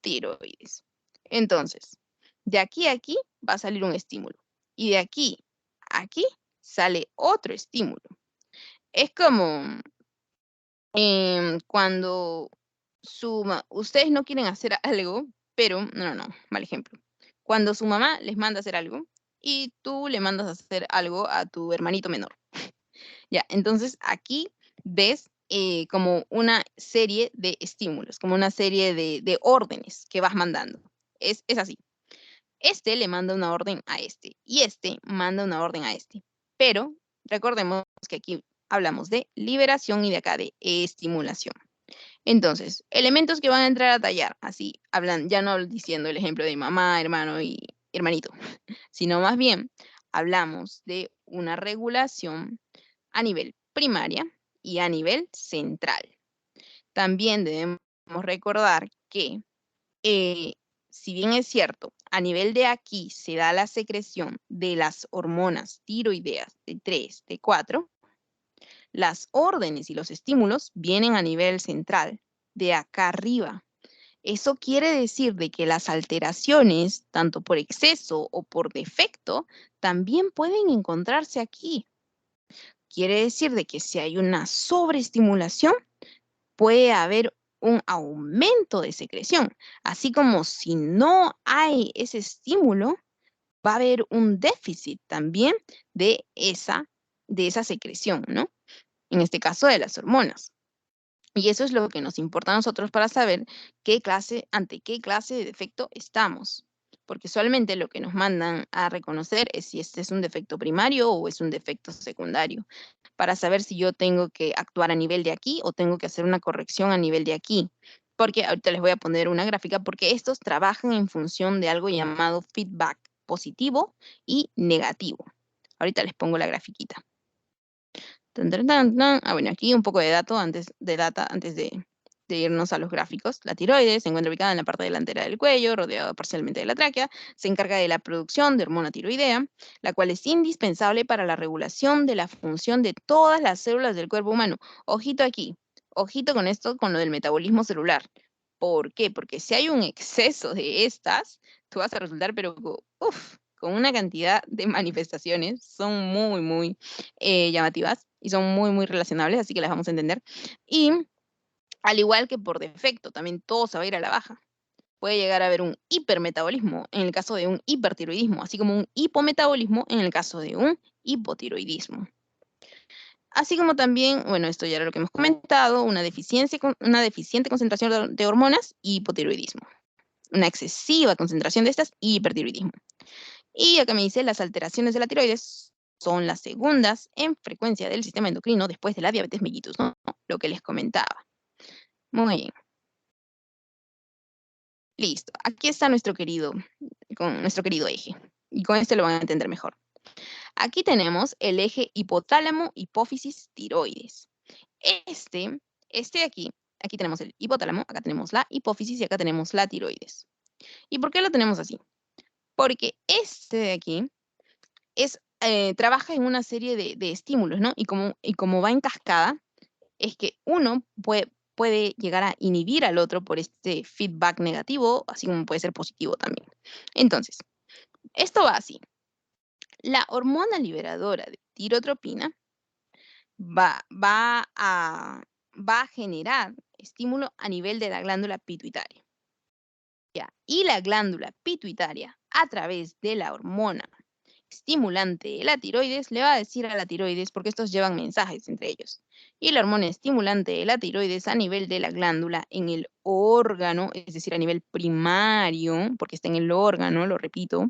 tiroides. Entonces, de aquí a aquí va a salir un estímulo. Y de aquí a aquí sale otro estímulo. Es como cuando ustedes no quieren hacer algo, pero, no, mal ejemplo. Cuando su mamá les manda a hacer algo y tú le mandas a hacer algo a tu hermanito menor. Ya, entonces aquí ves como una serie de estímulos, como una serie de órdenes que vas mandando. Es así. Este le manda una orden a este y este manda una orden a este. Pero recordemos que aquí hablamos de liberación y de acá de estimulación. Entonces, elementos que van a entrar a tallar, así hablan, ya no diciendo el ejemplo de mamá, hermano y hermanito, sino más bien hablamos de una regulación a nivel primaria y a nivel central. También debemos recordar que, si bien es cierto, a nivel de aquí se da la secreción de las hormonas tiroideas T3, T4, las órdenes y los estímulos vienen a nivel central, de acá arriba. Eso quiere decir de que las alteraciones, tanto por exceso o por defecto, también pueden encontrarse aquí. Quiere decir de que si hay una sobreestimulación, puede haber un aumento de secreción, así como si no hay ese estímulo, va a haber un déficit también de esa secreción, ¿no? En este caso de las hormonas. Y eso es lo que nos importa a nosotros para saber ante qué clase de defecto estamos. Porque usualmente lo que nos mandan a reconocer es si este es un defecto primario o es un defecto secundario, para saber si yo tengo que actuar a nivel de aquí o tengo que hacer una corrección a nivel de aquí. Porque ahorita les voy a poner una gráfica, porque estos trabajan en función de algo llamado feedback positivo y negativo. Ahorita les pongo la grafiquita. Bueno, aquí un poco de data antes de irnos a los gráficos. La tiroides se encuentra ubicada en la parte delantera del cuello, rodeada parcialmente de la tráquea. Se encarga de la producción de hormona tiroidea, la cual es indispensable para la regulación de la función de todas las células del cuerpo humano. Ojito aquí, ojito con esto, con lo del metabolismo celular. ¿Por qué? Porque si hay un exceso de estas, tú vas a resultar, pero con una cantidad de manifestaciones, son muy llamativas y son muy relacionables, así que las vamos a entender. Y al igual que por defecto, también todo se va a ir a la baja. Puede llegar a haber un hipermetabolismo en el caso de un hipertiroidismo, así como un hipometabolismo en el caso de un hipotiroidismo. Así como también, bueno, esto ya era lo que hemos comentado, una deficiente concentración de hormonas y hipotiroidismo. Una excesiva concentración de estas y hipertiroidismo. Y acá me dice, las alteraciones de la tiroides son las segundas en frecuencia del sistema endocrino después de la diabetes mellitus, ¿no? Lo que les comentaba. Muy bien. Listo. Aquí está nuestro querido eje. Y con este lo van a entender mejor. Aquí tenemos el eje hipotálamo, hipófisis, tiroides. Este de aquí tenemos el hipotálamo, acá tenemos la hipófisis y acá tenemos la tiroides. ¿Y por qué lo tenemos así? Porque este de aquí trabaja en una serie de estímulos, ¿no? Y como va en cascada, es que uno puede llegar a inhibir al otro por este feedback negativo, así como puede ser positivo también. Entonces, esto va así. La hormona liberadora de tirotropina va a generar estímulo a nivel de la glándula pituitaria. Y la glándula pituitaria, a través de la hormona estimulante de la tiroides, le va a decir a la tiroides, porque estos llevan mensajes entre ellos, y la hormona estimulante de la tiroides a nivel de la glándula en el órgano, es decir, a nivel primario, porque está en el órgano, lo repito,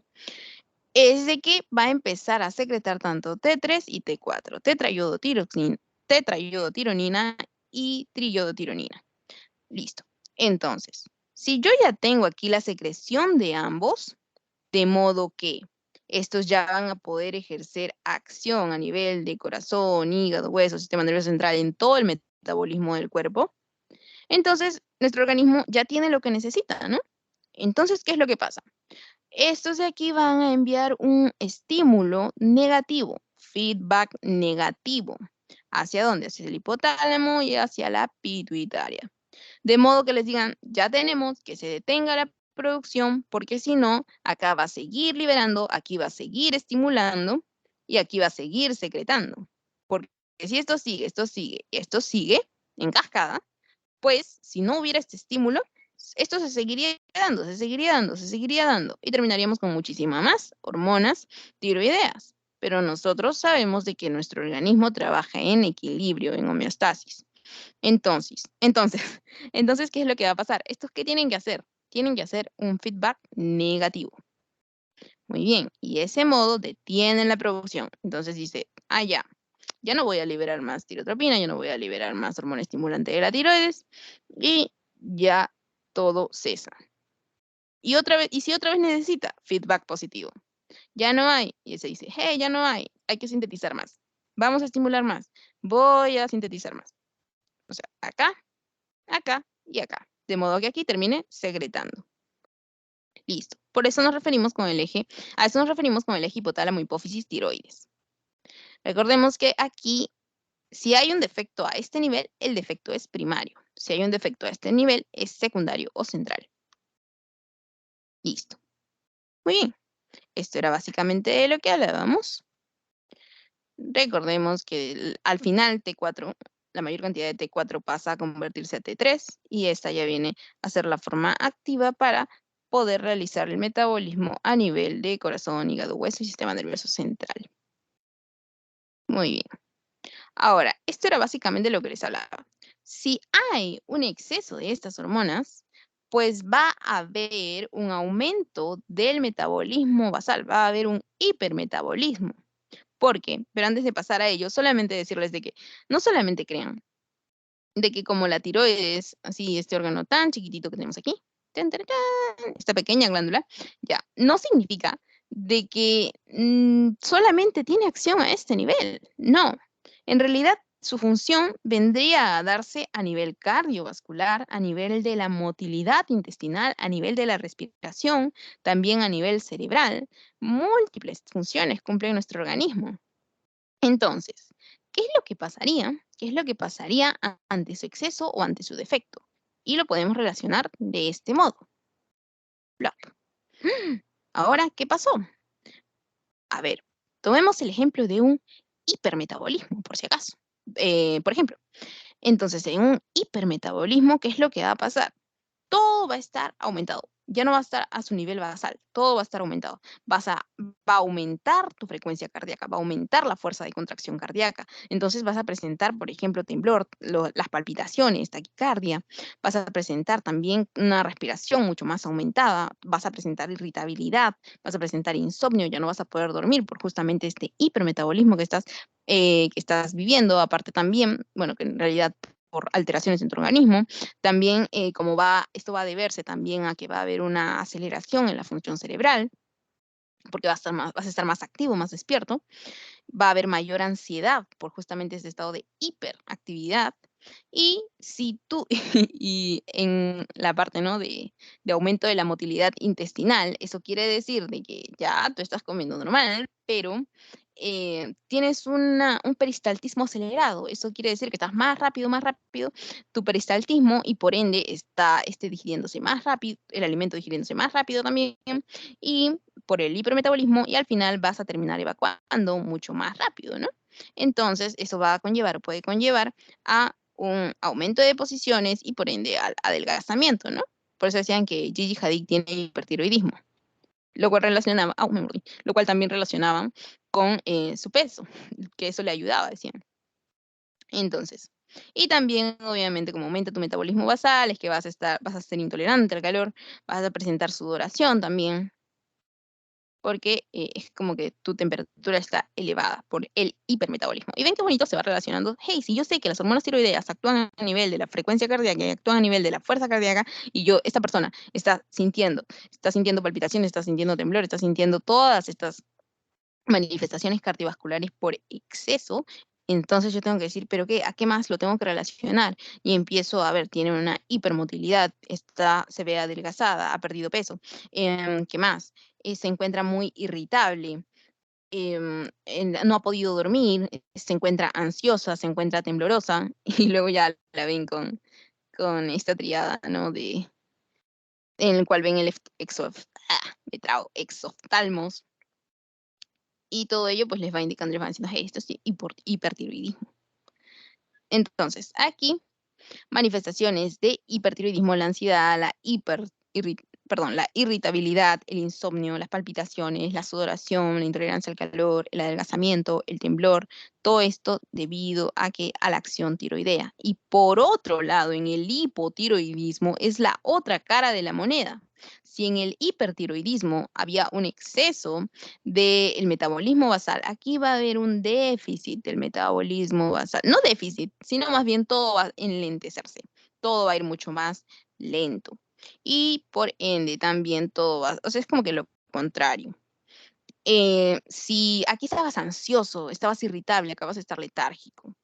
es de que va a empezar a secretar tanto T3 y T4, tetraiodotironina y triiodotironina. Listo. Entonces, si yo ya tengo aquí la secreción de ambos, de modo que estos ya van a poder ejercer acción a nivel de corazón, hígado, hueso, sistema nervioso central, en todo el metabolismo del cuerpo, entonces nuestro organismo ya tiene lo que necesita, ¿no? Entonces, ¿qué es lo que pasa? Estos de aquí van a enviar un estímulo negativo, feedback negativo. ¿Hacia dónde? Hacia el hipotálamo y hacia la pituitaria. De modo que les digan, ya tenemos que se detenga la producción, porque si no, acá va a seguir liberando, aquí va a seguir estimulando y aquí va a seguir secretando. Porque si esto sigue en cascada, pues si no hubiera este estímulo, esto se seguiría dando y terminaríamos con muchísimas más hormonas tiroideas. Pero nosotros sabemos de que nuestro organismo trabaja en equilibrio, en homeostasis. Entonces, ¿qué es lo que va a pasar? ¿Estos qué tienen que hacer? Tienen que hacer un feedback negativo. Muy bien, y ese modo detienen la producción. Entonces dice, ya no voy a liberar más tirotropina, ya no voy a liberar más hormona estimulante de la tiroides y ya todo cesa. Y si otra vez necesita feedback positivo, ya no hay, y se dice, hey, ya no hay que sintetizar más. Vamos a estimular más, voy a sintetizar más. O sea, acá y acá. de modo que aquí termine secretando. Listo. Por eso nos referimos con el eje, a eso nos referimos con el eje hipotálamo, hipófisis, tiroides. Recordemos que aquí, si hay un defecto a este nivel, el defecto es primario. Si hay un defecto a este nivel, es secundario o central. Listo. Muy bien. Esto era básicamente de lo que hablábamos. Recordemos que al final T4, la mayor cantidad de T4 pasa a convertirse a T3 y esta ya viene a ser la forma activa para poder realizar el metabolismo a nivel de corazón, hígado, hueso y sistema nervioso central. Muy bien. Ahora, esto era básicamente lo que les hablaba. Si hay un exceso de estas hormonas, pues va a haber un aumento del metabolismo basal, va a haber un hipermetabolismo. ¿Por qué? Pero antes de pasar a ello, solamente decirles de que no solamente crean de que como la tiroides, así este órgano tan chiquitito que tenemos aquí, tan, tan, tan, esta pequeña glándula, ya, no significa de que solamente tiene acción a este nivel. No, en realidad su función vendría a darse a nivel cardiovascular, a nivel de la motilidad intestinal, a nivel de la respiración, también a nivel cerebral. Múltiples funciones cumple nuestro organismo. Entonces, ¿qué es lo que pasaría? ¿Qué es lo que pasaría ante su exceso o ante su defecto? Y lo podemos relacionar de este modo. Plop. Ahora, ¿qué pasó? A ver, tomemos el ejemplo de un hipermetabolismo, por si acaso. Por ejemplo, entonces, en un hipermetabolismo, ¿qué es lo que va a pasar? Todo va a estar aumentado. Ya no va a estar a su nivel basal, todo va a estar aumentado. Va a aumentar tu frecuencia cardíaca, va a aumentar la fuerza de contracción cardíaca. Entonces vas a presentar, por ejemplo, temblor, las palpitaciones, taquicardia. Vas a presentar también una respiración mucho más aumentada. Vas a presentar irritabilidad, vas a presentar insomnio, ya no vas a poder dormir por justamente este hipermetabolismo que estás viviendo. Aparte también, bueno, que en realidad por alteraciones en tu organismo. También, esto va a deberse también a que va a haber una aceleración en la función cerebral, porque vas a estar más activo, más despierto. Va a haber mayor ansiedad por justamente ese estado de hiperactividad. Y si tú, y en la parte, ¿no? de aumento de la motilidad intestinal, eso quiere decir de que ya tú estás comiendo normal, pero tienes un peristaltismo acelerado. Eso quiere decir que estás más rápido tu peristaltismo y por ende está digiriéndose más rápido, el alimento digiriéndose más rápido también y por el hipermetabolismo y al final vas a terminar evacuando mucho más rápido, ¿no? Entonces, eso va a conllevar, puede conllevar a un aumento de posiciones y por ende al adelgazamiento, ¿no? Por eso decían que Gigi Hadid tiene hipertiroidismo, lo cual lo cual también relacionaban con su peso, que eso le ayudaba, decían. Entonces, y también, obviamente, como aumenta tu metabolismo basal, es que vas a ser intolerante al calor, vas a presentar sudoración también, porque es como que tu temperatura está elevada por el hipermetabolismo. Y ven qué bonito se va relacionando. Hey, si yo sé que las hormonas tiroideas actúan a nivel de la frecuencia cardíaca y actúan a nivel de la fuerza cardíaca, y esta persona está sintiendo palpitaciones, está sintiendo temblor, está sintiendo todas estas manifestaciones cardiovasculares por exceso, entonces yo tengo que decir, ¿pero qué? ¿A qué más lo tengo que relacionar? Y empiezo a ver, tiene una hipermotilidad, se ve adelgazada, ha perdido peso. ¿Qué más? Se encuentra muy irritable, no ha podido dormir, se encuentra ansiosa, se encuentra temblorosa, y luego ya la ven con esta triada, ¿no? En el cual ven el exoftalmos, y todo ello pues les va indicando, les va diciendo, hey, esto es hipertiroidismo. Entonces, aquí, manifestaciones de hipertiroidismo, la ansiedad, la irritabilidad, el insomnio, las palpitaciones, la sudoración, la intolerancia al calor, el adelgazamiento, el temblor, todo esto debido a la acción tiroidea. Y por otro lado, en el hipotiroidismo es la otra cara de la moneda. Si en el hipertiroidismo había un exceso del metabolismo basal, aquí va a haber un déficit del metabolismo basal. No déficit, sino más bien todo va a enlentecerse. Todo va a ir mucho más lento. Y por ende también todo va, o sea, es como que lo contrario. Si aquí estabas ansioso, estabas irritable, acabas de estar letárgico,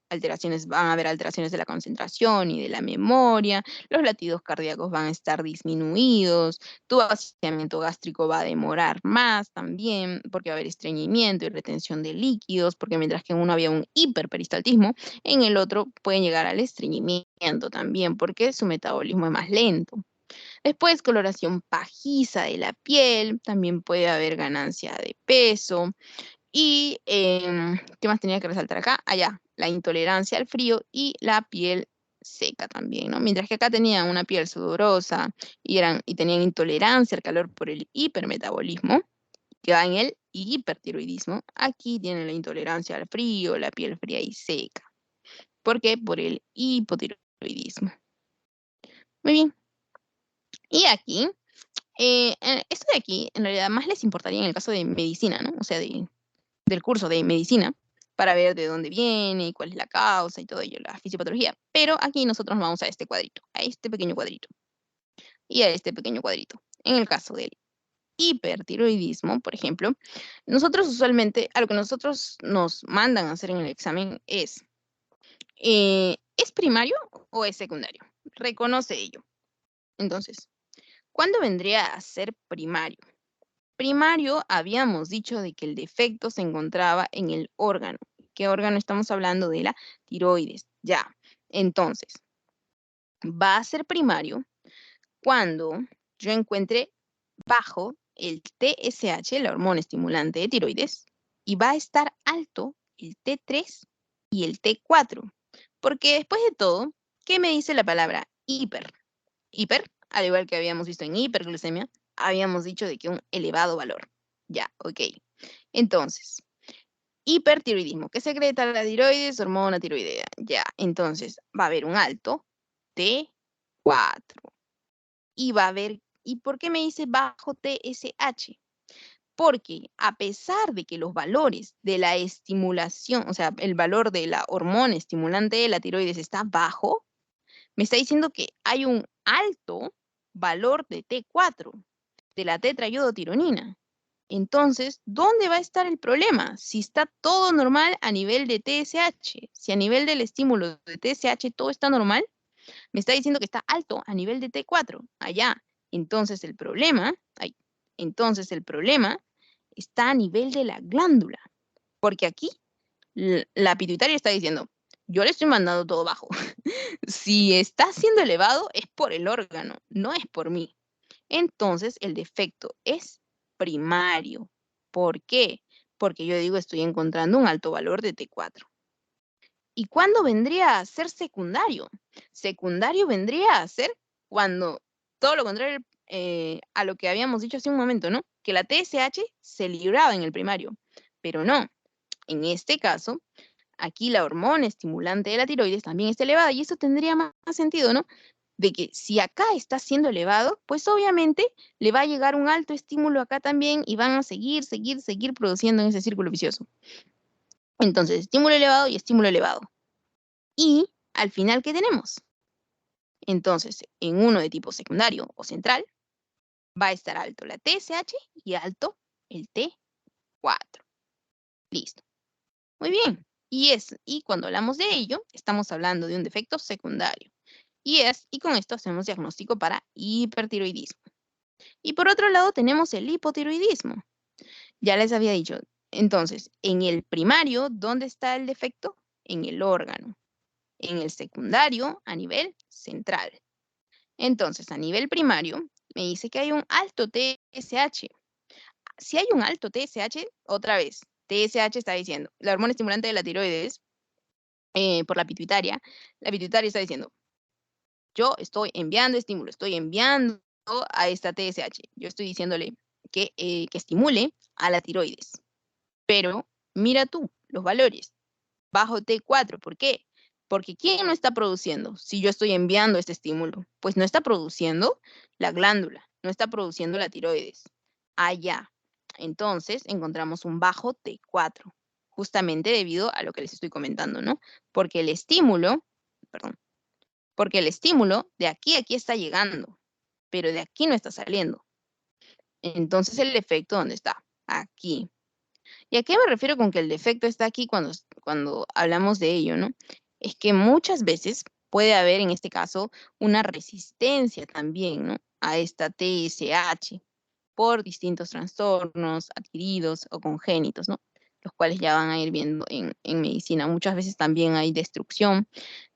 van a haber alteraciones de la concentración y de la memoria, los latidos cardíacos van a estar disminuidos, tu vaciamiento gástrico va a demorar más también, porque va a haber estreñimiento y retención de líquidos, porque mientras que en uno había un hiperperistaltismo, en el otro pueden llegar al estreñimiento también, porque su metabolismo es más lento. Después, coloración pajiza de la piel, también puede haber ganancia de peso. Y, ¿qué más tenía que resaltar acá? Allá, la intolerancia al frío y la piel seca también, ¿no? Mientras que acá tenían una piel sudorosa y tenían intolerancia al calor por el hipermetabolismo, que va en el hipertiroidismo, aquí tienen la intolerancia al frío, la piel fría y seca. ¿Por qué? Por el hipotiroidismo. Muy bien. Y aquí, esto de aquí, en realidad, más les importaría en el caso de medicina, ¿no? O sea, del curso de medicina, para ver de dónde viene y cuál es la causa y todo ello, la fisiopatología. Pero aquí nosotros nos vamos a este cuadrito, a este pequeño cuadrito y a este pequeño cuadrito. En el caso del hipertiroidismo, por ejemplo, nosotros usualmente, a lo que nosotros nos mandan a hacer en el examen ¿es primario o es secundario? Reconoce ello. Entonces, ¿cuándo vendría a ser primario? Primario, habíamos dicho de que el defecto se encontraba en el órgano. ¿Qué órgano estamos hablando? De la tiroides. Ya. Entonces, va a ser primario cuando yo encuentre bajo el TSH, la hormona estimulante de tiroides, y va a estar alto el T3 y el T4. Porque después de todo, ¿qué me dice la palabra hiper? Hiper, al igual que habíamos visto en hiperglucemia, habíamos dicho de que un elevado valor. Ya, ok. Entonces, hipertiroidismo. ¿Qué secreta la tiroides? Hormona tiroidea. Ya, entonces va a haber un alto T4. Y va a haber, ¿y por qué me dice bajo TSH? Porque a pesar de que los valores de la estimulación, o sea, el valor de la hormona estimulante de la tiroides está bajo, me está diciendo que hay un alto valor de T4, de la tetrayudotironina. Entonces, ¿dónde va a estar el problema? Si está todo normal a nivel de TSH, si a nivel del estímulo de TSH todo está normal, me está diciendo que está alto a nivel de T4, allá. Entonces entonces el problema está a nivel de la glándula, porque aquí la pituitaria está diciendo, yo le estoy mandando todo bajo. Si está siendo elevado es por el órgano, no es por mí. Entonces el defecto es primario. ¿Por qué? Porque yo digo estoy encontrando un alto valor de T4. ¿Y cuándo vendría a ser secundario? Secundario vendría a ser cuando, todo lo contrario a lo que habíamos dicho hace un momento, ¿no? Que la TSH se libraba en el primario, pero no. En este caso, aquí la hormona estimulante de la tiroides también está elevada y eso tendría más sentido, ¿no? De que si acá está siendo elevado, pues obviamente le va a llegar un alto estímulo acá también y van a seguir produciendo en ese círculo vicioso. Entonces, estímulo elevado y estímulo elevado. Y al final, ¿qué tenemos? Entonces, en uno de tipo secundario o central, va a estar alto la TSH y alto el T4. Listo. Muy bien. Y cuando hablamos de ello, estamos hablando de un defecto secundario. Y con esto hacemos diagnóstico para hipertiroidismo. Y por otro lado tenemos el hipotiroidismo. Ya les había dicho, entonces, en el primario, ¿dónde está el defecto? En el órgano. En el secundario, a nivel central. Entonces, a nivel primario, me dice que hay un alto TSH. Si hay un alto TSH, otra vez, TSH está diciendo, la hormona estimulante de la tiroides, por la pituitaria está diciendo, yo estoy enviando estímulo, estoy enviando a esta TSH. Yo estoy diciéndole que estimule a la tiroides. Pero mira tú, los valores, bajo T4, ¿por qué? Porque ¿quién no está produciendo si yo estoy enviando este estímulo? Pues no está produciendo la glándula, no está produciendo la tiroides. Allá. Entonces encontramos un bajo T4, justamente debido a lo que les estoy comentando, ¿no? Porque el estímulo, perdón, porque el estímulo de aquí a aquí está llegando, pero de aquí no está saliendo. Entonces el efecto, ¿dónde está? Aquí. ¿Y a qué me refiero con que el defecto está aquí cuando hablamos de ello, no? Es que muchas veces puede haber, en este caso, una resistencia también, ¿no? A esta TSH por distintos trastornos adquiridos o congénitos, ¿no? Los cuales ya van a ir viendo en medicina. Muchas veces también hay destrucción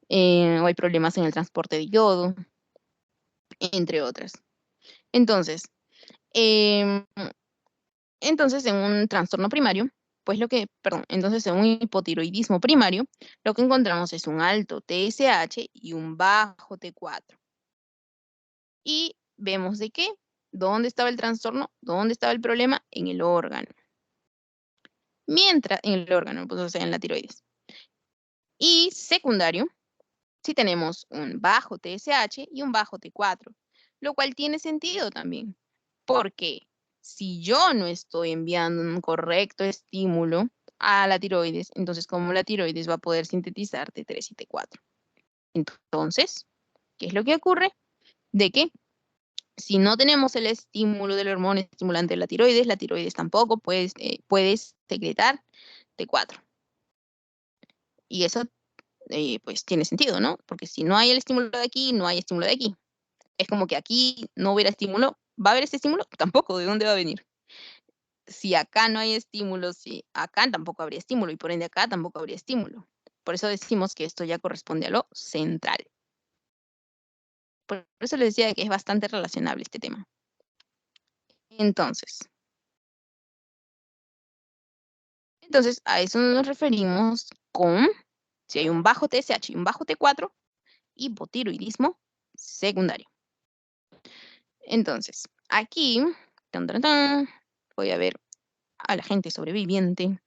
o hay problemas en el transporte de yodo, entre otras. Entonces, em, en un trastorno primario, pues entonces en un hipotiroidismo primario, lo que encontramos es un alto TSH y un bajo T4. Y vemos de qué, dónde estaba el trastorno, dónde estaba el problema, en el órgano. Mientras, en el órgano, pues, o sea, en la tiroides. Y secundario, si tenemos un bajo TSH y un bajo T4, lo cual tiene sentido también, porque si yo no estoy enviando un correcto estímulo a la tiroides, entonces ¿cómo la tiroides va a poder sintetizar T3 y T4? Entonces, ¿qué es lo que ocurre? De que si no tenemos el estímulo del hormona estimulante de la tiroides tampoco puede secretar T4. Y eso pues tiene sentido, ¿no? Porque si no hay el estímulo de aquí, no hay estímulo de aquí. Es como que aquí no hubiera estímulo, ¿va a haber ese estímulo? Tampoco, ¿de dónde va a venir? Si acá no hay estímulo, si acá tampoco habría estímulo y por ende acá tampoco habría estímulo. Por eso decimos que esto ya corresponde a lo central. Por eso les decía que es bastante relacionable este tema. Entonces a eso nos referimos con si hay un bajo TSH y un bajo T4, hipotiroidismo secundario. Entonces, aquí voy a ver a la gente sobreviviente.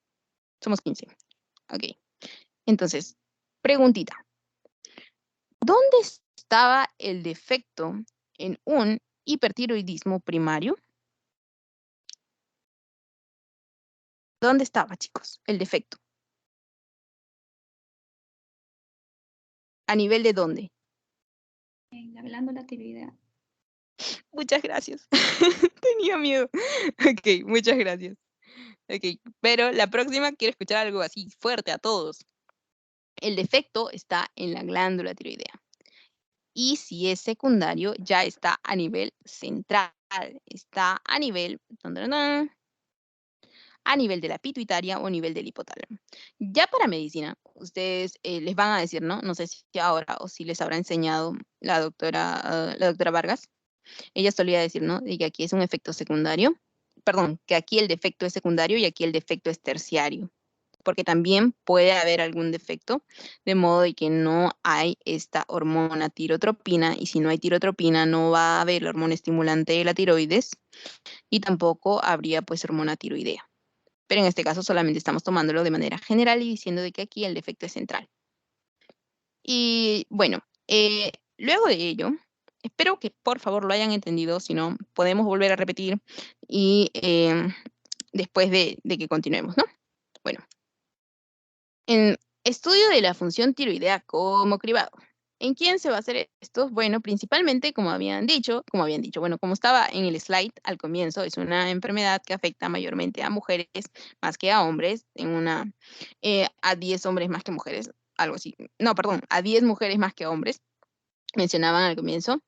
Somos 15. Ok. Entonces, preguntita. ¿Dónde estaba el defecto en un hipertiroidismo primario? ¿Dónde estaba, chicos, el defecto? ¿A nivel de dónde? En la glándula tiroidea. Muchas gracias. Tenía miedo. Ok, muchas gracias. Ok, pero la próxima quiero escuchar algo así fuerte a todos. El defecto está en la glándula tiroidea. Y si es secundario, ya está a nivel central. Está a nivel de la pituitaria o nivel del hipotálamo. Ya para medicina, ustedes les van a decir, ¿no? No sé si ahora o si les habrá enseñado la doctora Vargas. Ella solía decir, ¿no? De que aquí es un efecto secundario. Perdón, que aquí el defecto es secundario y aquí el defecto es terciario. Porque también puede haber algún defecto, de modo de que no hay esta hormona tirotropina, y si no hay tirotropina no va a haber la hormona estimulante de la tiroides, y tampoco habría pues hormona tiroidea. Pero en este caso solamente estamos tomándolo de manera general y diciendo de que aquí el defecto es central. Y bueno, luego de ello, espero que por favor lo hayan entendido, si no podemos volver a repetir y después de que continuemos, ¿no? Bueno, en estudio de la función tiroidea como cribado. ¿En quién se va a hacer esto? Bueno, principalmente, bueno, como estaba en el slide al comienzo, es una enfermedad que afecta mayormente a mujeres más que a hombres, a 10 hombres más que mujeres, algo así. No, perdón, a 10 mujeres más que hombres, mencionaban al comienzo.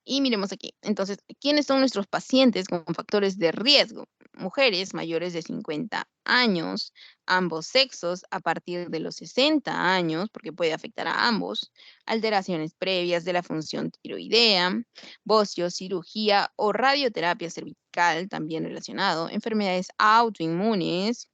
Y miremos aquí. Entonces, ¿quiénes son nuestros pacientes con factores de riesgo? Mujeres mayores de 50 años, ambos sexos a partir de los 60 años, porque puede afectar a ambos, alteraciones previas de la función tiroidea, bocio, cirugía o radioterapia cervical, también relacionado, enfermedades autoinmunes,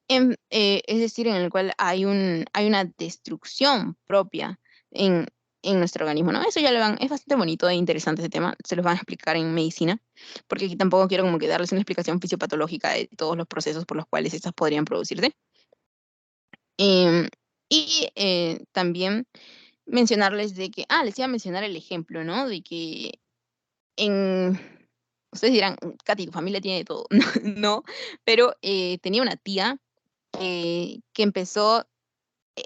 es decir, en el cual hay una destrucción propia en, en nuestro organismo, ¿no? Eso es bastante bonito e interesante ese tema, se los van a explicar en medicina, porque aquí tampoco quiero como que darles una explicación fisiopatológica de todos los procesos por los cuales estas podrían producirse. Em, también mencionarles de que, les iba a mencionar el ejemplo, ¿no? De que en, ustedes dirán, Katy, tu familia tiene de todo, no, pero tenía una tía que empezó,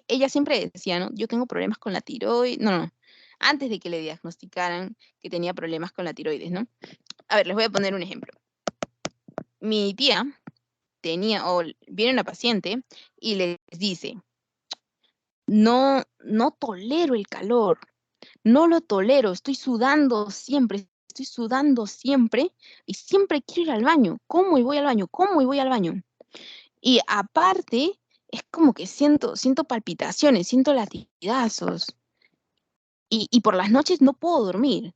ella siempre decía, ¿no? Yo tengo problemas con la tiroides, no, antes de que le diagnosticaran que tenía problemas con la tiroides, ¿no? A ver, les voy a poner un ejemplo. Mi tía viene una paciente y les dice, no tolero el calor, no lo tolero, estoy sudando siempre y siempre quiero ir al baño. ¿Cómo y voy al baño? ¿Cómo y voy al baño? Y aparte, es como que siento palpitaciones, siento latigazos. Y por las noches no puedo dormir.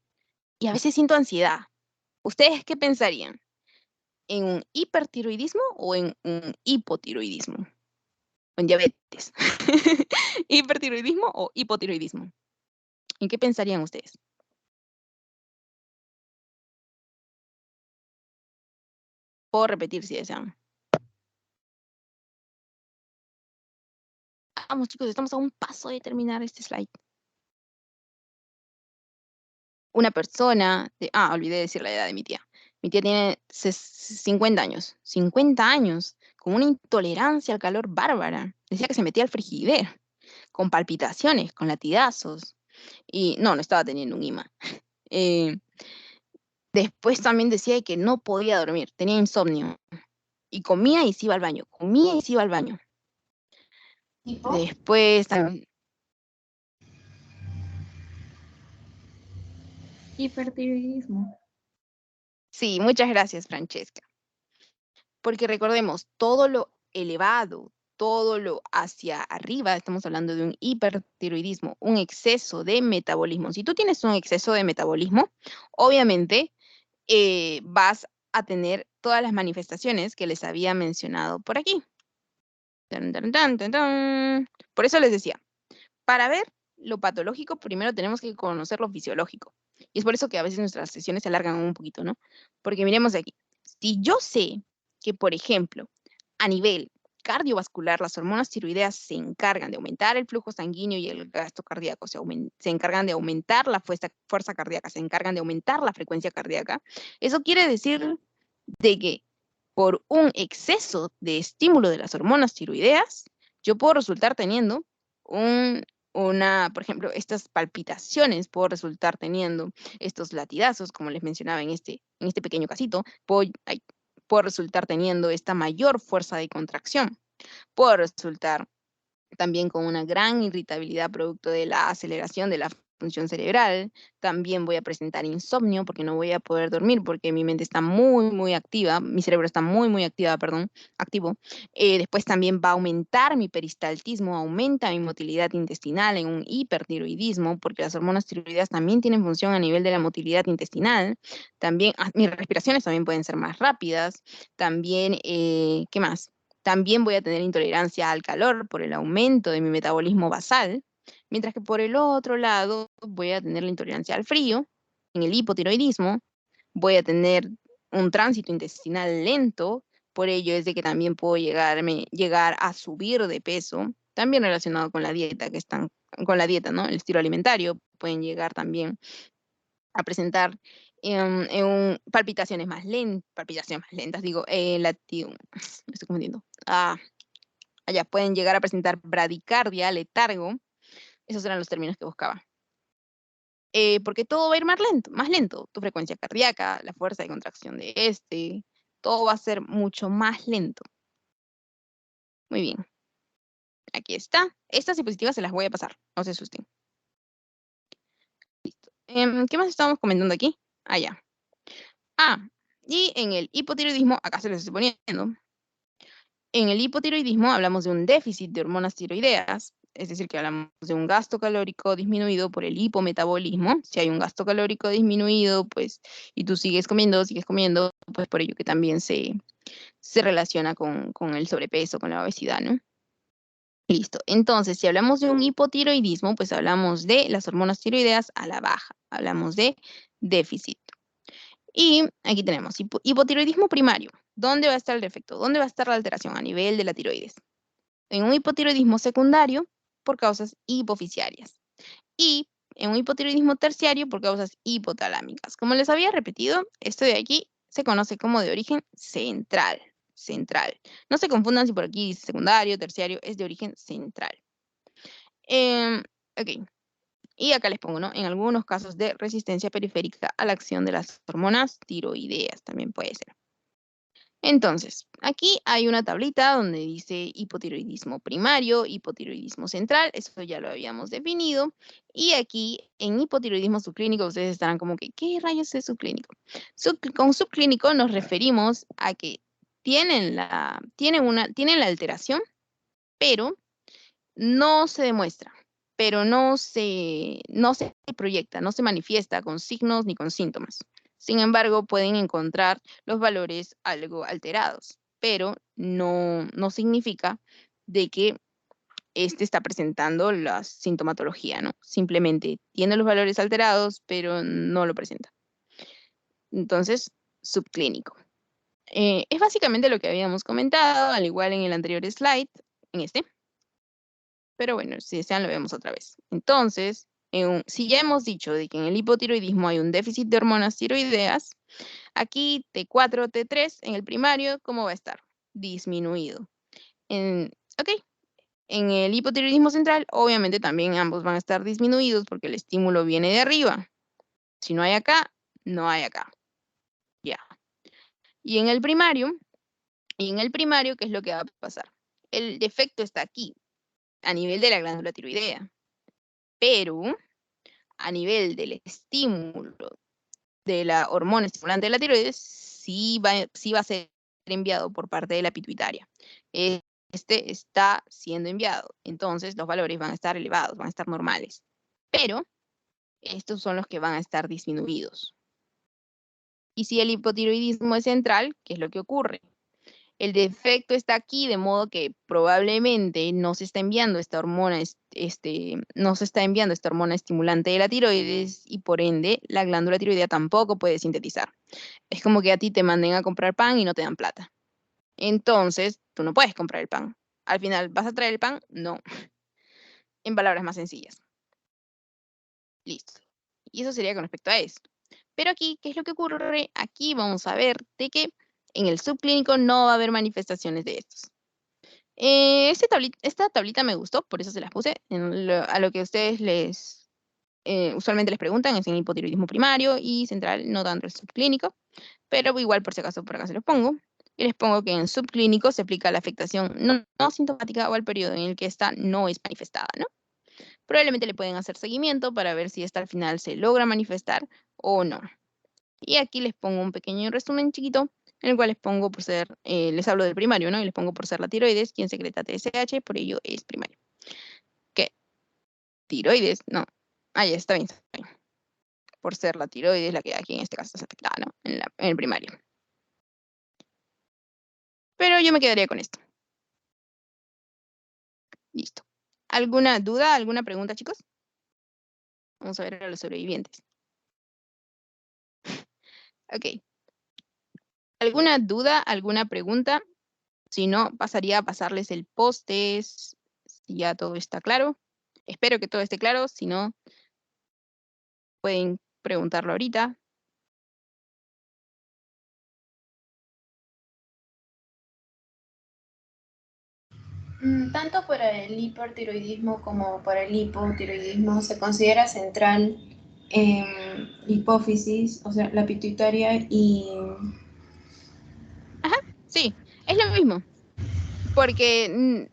Y a veces siento ansiedad. ¿Ustedes qué pensarían? ¿En un hipertiroidismo o en un hipotiroidismo? O en diabetes. ¿Hipertiroidismo o hipotiroidismo? ¿En qué pensarían ustedes? Puedo repetir si desean. Vamos, chicos, estamos a un paso de terminar este slide. Una persona olvidé decir la edad de mi tía. Mi tía tiene 50 años. 50 años, con una intolerancia al calor bárbara. Decía que se metía al frigider, con palpitaciones, con latigazos. Y no estaba teniendo un IMA. Después también decía que no podía dormir, tenía insomnio. Y comía y se iba al baño, comía y se iba al baño. ¿Tipo? Después también... Hipertiroidismo. Sí, muchas gracias, Francesca. Porque recordemos, todo lo elevado, todo lo hacia arriba, estamos hablando de un hipertiroidismo, un exceso de metabolismo. Si tú tienes un exceso de metabolismo, obviamente vas a tener todas las manifestaciones que les había mencionado por aquí. Tan, tan, tan, tan, tan. Por eso les decía, para ver lo patológico, primero tenemos que conocer lo fisiológico. Y es por eso que a veces nuestras sesiones se alargan un poquito, ¿no? Porque miremos aquí. Si yo sé que, por ejemplo, a nivel cardiovascular, las hormonas tiroideas se encargan de aumentar el flujo sanguíneo y el gasto cardíaco, se encargan de aumentar la fuerza cardíaca, se encargan de aumentar la frecuencia cardíaca. Eso quiere decir de que por un exceso de estímulo de las hormonas tiroideas, yo puedo resultar teniendo por ejemplo, estas palpitaciones, puedo resultar teniendo estos latigazos, como les mencionaba en este pequeño casito, puedo resultar teniendo esta mayor fuerza de contracción, puedo resultar también con una gran irritabilidad producto de la aceleración de la función cerebral. También voy a presentar insomnio porque no voy a poder dormir porque mi mente está muy, muy activa, mi cerebro está muy, muy activo. Después también va a aumentar mi peristaltismo, aumenta mi motilidad intestinal en un hipertiroidismo porque las hormonas tiroideas también tienen función a nivel de la motilidad intestinal. También mis respiraciones también pueden ser más rápidas. También, ¿qué más? También voy a tener intolerancia al calor por el aumento de mi metabolismo basal, mientras que por el otro lado voy a tener la intolerancia al frío, en el hipotiroidismo, voy a tener un tránsito intestinal lento, por ello es de que también puedo llegar a subir de peso, también relacionado con la dieta, ¿no? El estilo alimentario, pueden llegar también a presentar palpitaciones más lentas, digo, me estoy confundiendo. Allá pueden llegar a presentar bradicardia, letargo, esos eran los términos que buscaba. Porque todo va a ir más lento, tu frecuencia cardíaca, la fuerza de contracción de todo va a ser mucho más lento. Muy bien. Aquí está. Estas diapositivas se las voy a pasar, no se asusten. Listo. ¿Qué más estábamos comentando aquí? Ya. Y en el hipotiroidismo, acá se les estoy poniendo. En el hipotiroidismo hablamos de un déficit de hormonas tiroideas, es decir, que hablamos de un gasto calórico disminuido por el hipometabolismo. Si hay un gasto calórico disminuido, pues, y tú sigues comiendo, pues por ello que también se relaciona con el sobrepeso, con la obesidad, ¿no? Listo. Entonces, si hablamos de un hipotiroidismo, pues hablamos de las hormonas tiroideas a la baja, hablamos de déficit. Y aquí tenemos hipotiroidismo primario. ¿Dónde va a estar el defecto? ¿Dónde va a estar la alteración? A nivel de la tiroides. En un hipotiroidismo secundario por causas hipofisiarias. Y en un hipotiroidismo terciario por causas hipotalámicas. Como les había repetido, esto de aquí se conoce como de origen central. No se confundan si por aquí dice secundario, terciario, es de origen central. Ok. Y acá les pongo, ¿no? En algunos casos de resistencia periférica a la acción de las hormonas tiroideas también puede ser. Entonces, aquí hay una tablita donde dice hipotiroidismo primario, hipotiroidismo central, eso ya lo habíamos definido. Y aquí en hipotiroidismo subclínico, ustedes estarán como que, ¿qué rayos es subclínico? Con subclínico nos referimos a que tienen la alteración, pero no se demuestra, pero no se proyecta, no se manifiesta con signos ni con síntomas. Sin embargo, pueden encontrar los valores algo alterados, pero no significa de que este está presentando la sintomatología, ¿no? Simplemente tiene los valores alterados, pero no lo presenta. Entonces, subclínico. Es básicamente lo que habíamos comentado, al igual en el anterior slide, en este. Pero bueno, si desean lo vemos otra vez. Entonces, si ya hemos dicho de que en el hipotiroidismo hay un déficit de hormonas tiroideas, aquí T4, T3 en el primario, ¿cómo va a estar? Disminuido. Ok, en el hipotiroidismo central, obviamente también ambos van a estar disminuidos porque el estímulo viene de arriba. Si no hay acá, no hay acá. Ya. Y en el primario, ¿qué es lo que va a pasar? El defecto está aquí, a nivel de la glándula tiroidea. Pero a nivel del estímulo de la hormona estimulante de la tiroides, sí va a ser enviado por parte de la pituitaria. Este está siendo enviado, entonces los valores van a estar elevados, van a estar normales. Pero estos son los que van a estar disminuidos. Y si el hipotiroidismo es central, ¿qué es lo que ocurre? El defecto está aquí, de modo que probablemente no se está enviando esta hormona, no se está enviando esta hormona estimulante de la tiroides y por ende la glándula tiroidea tampoco puede sintetizar. Es como que a ti te manden a comprar pan y no te dan plata. Entonces, tú no puedes comprar el pan. Al final, ¿vas a traer el pan? No. En palabras más sencillas. Listo. Y eso sería con respecto a eso. Pero aquí, ¿qué es lo que ocurre? Aquí vamos a ver de que en el subclínico no va a haber manifestaciones de estos. Esta tablita me gustó, por eso se las puse. A lo que ustedes usualmente les preguntan es en hipotiroidismo primario y central, no tanto el subclínico. Pero igual, por si acaso, por acá se los pongo. Y les pongo que en subclínico se aplica la afectación no sintomática o al periodo en el que esta no es manifestada, ¿no? Probablemente le pueden hacer seguimiento para ver si esta al final se logra manifestar o no. Y aquí les pongo un pequeño resumen chiquito, en el cual les pongo por ser, les hablo del primario, ¿no? Y les pongo por ser la tiroides, quien secreta TSH, por ello es primario. ¿Qué? Tiroides, no. Ah, ya está bien, está bien. Por ser la tiroides la que aquí en este caso está afectada, ¿no? En el primario. Pero yo me quedaría con esto. Listo. ¿Alguna duda, alguna pregunta, chicos? Vamos a ver a los sobrevivientes. Ok. ¿Alguna duda, alguna pregunta? Si no, pasaría a pasarles el post-test, si ya todo está claro. Espero que todo esté claro, si no, pueden preguntarlo ahorita. Tanto para el hipertiroidismo como para el hipotiroidismo se considera central la hipófisis, o sea, la pituitaria y... Ajá, sí, es lo mismo, porque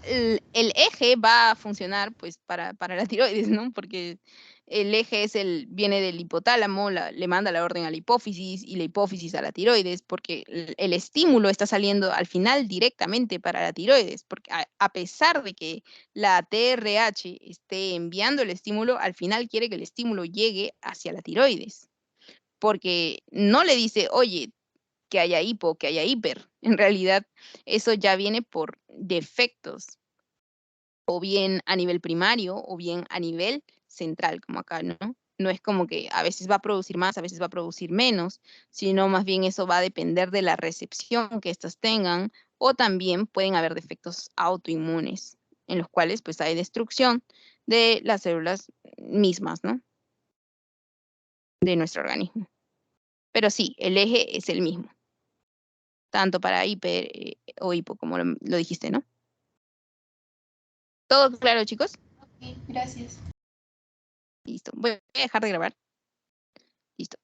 el eje va a funcionar pues para la tiroides, ¿no? Porque el eje viene del hipotálamo, le manda la orden a la hipófisis y la hipófisis a la tiroides, porque el estímulo está saliendo al final directamente para la tiroides, porque a pesar de que la TRH esté enviando el estímulo, al final quiere que el estímulo llegue hacia la tiroides, porque no le dice, oye, que haya hipo, que haya hiper. En realidad, eso ya viene por defectos o bien a nivel primario o bien a nivel central, como acá, ¿no? No es como que a veces va a producir más, a veces va a producir menos, sino más bien eso va a depender de la recepción que éstas tengan, o también pueden haber defectos autoinmunes, en los cuales pues hay destrucción de las células mismas, ¿no? De nuestro organismo. Pero sí, el eje es el mismo, tanto para hiper o hipo, como lo dijiste, ¿no? ¿Todo claro, chicos? Ok, gracias. Listo. Voy a dejar de grabar. Listo.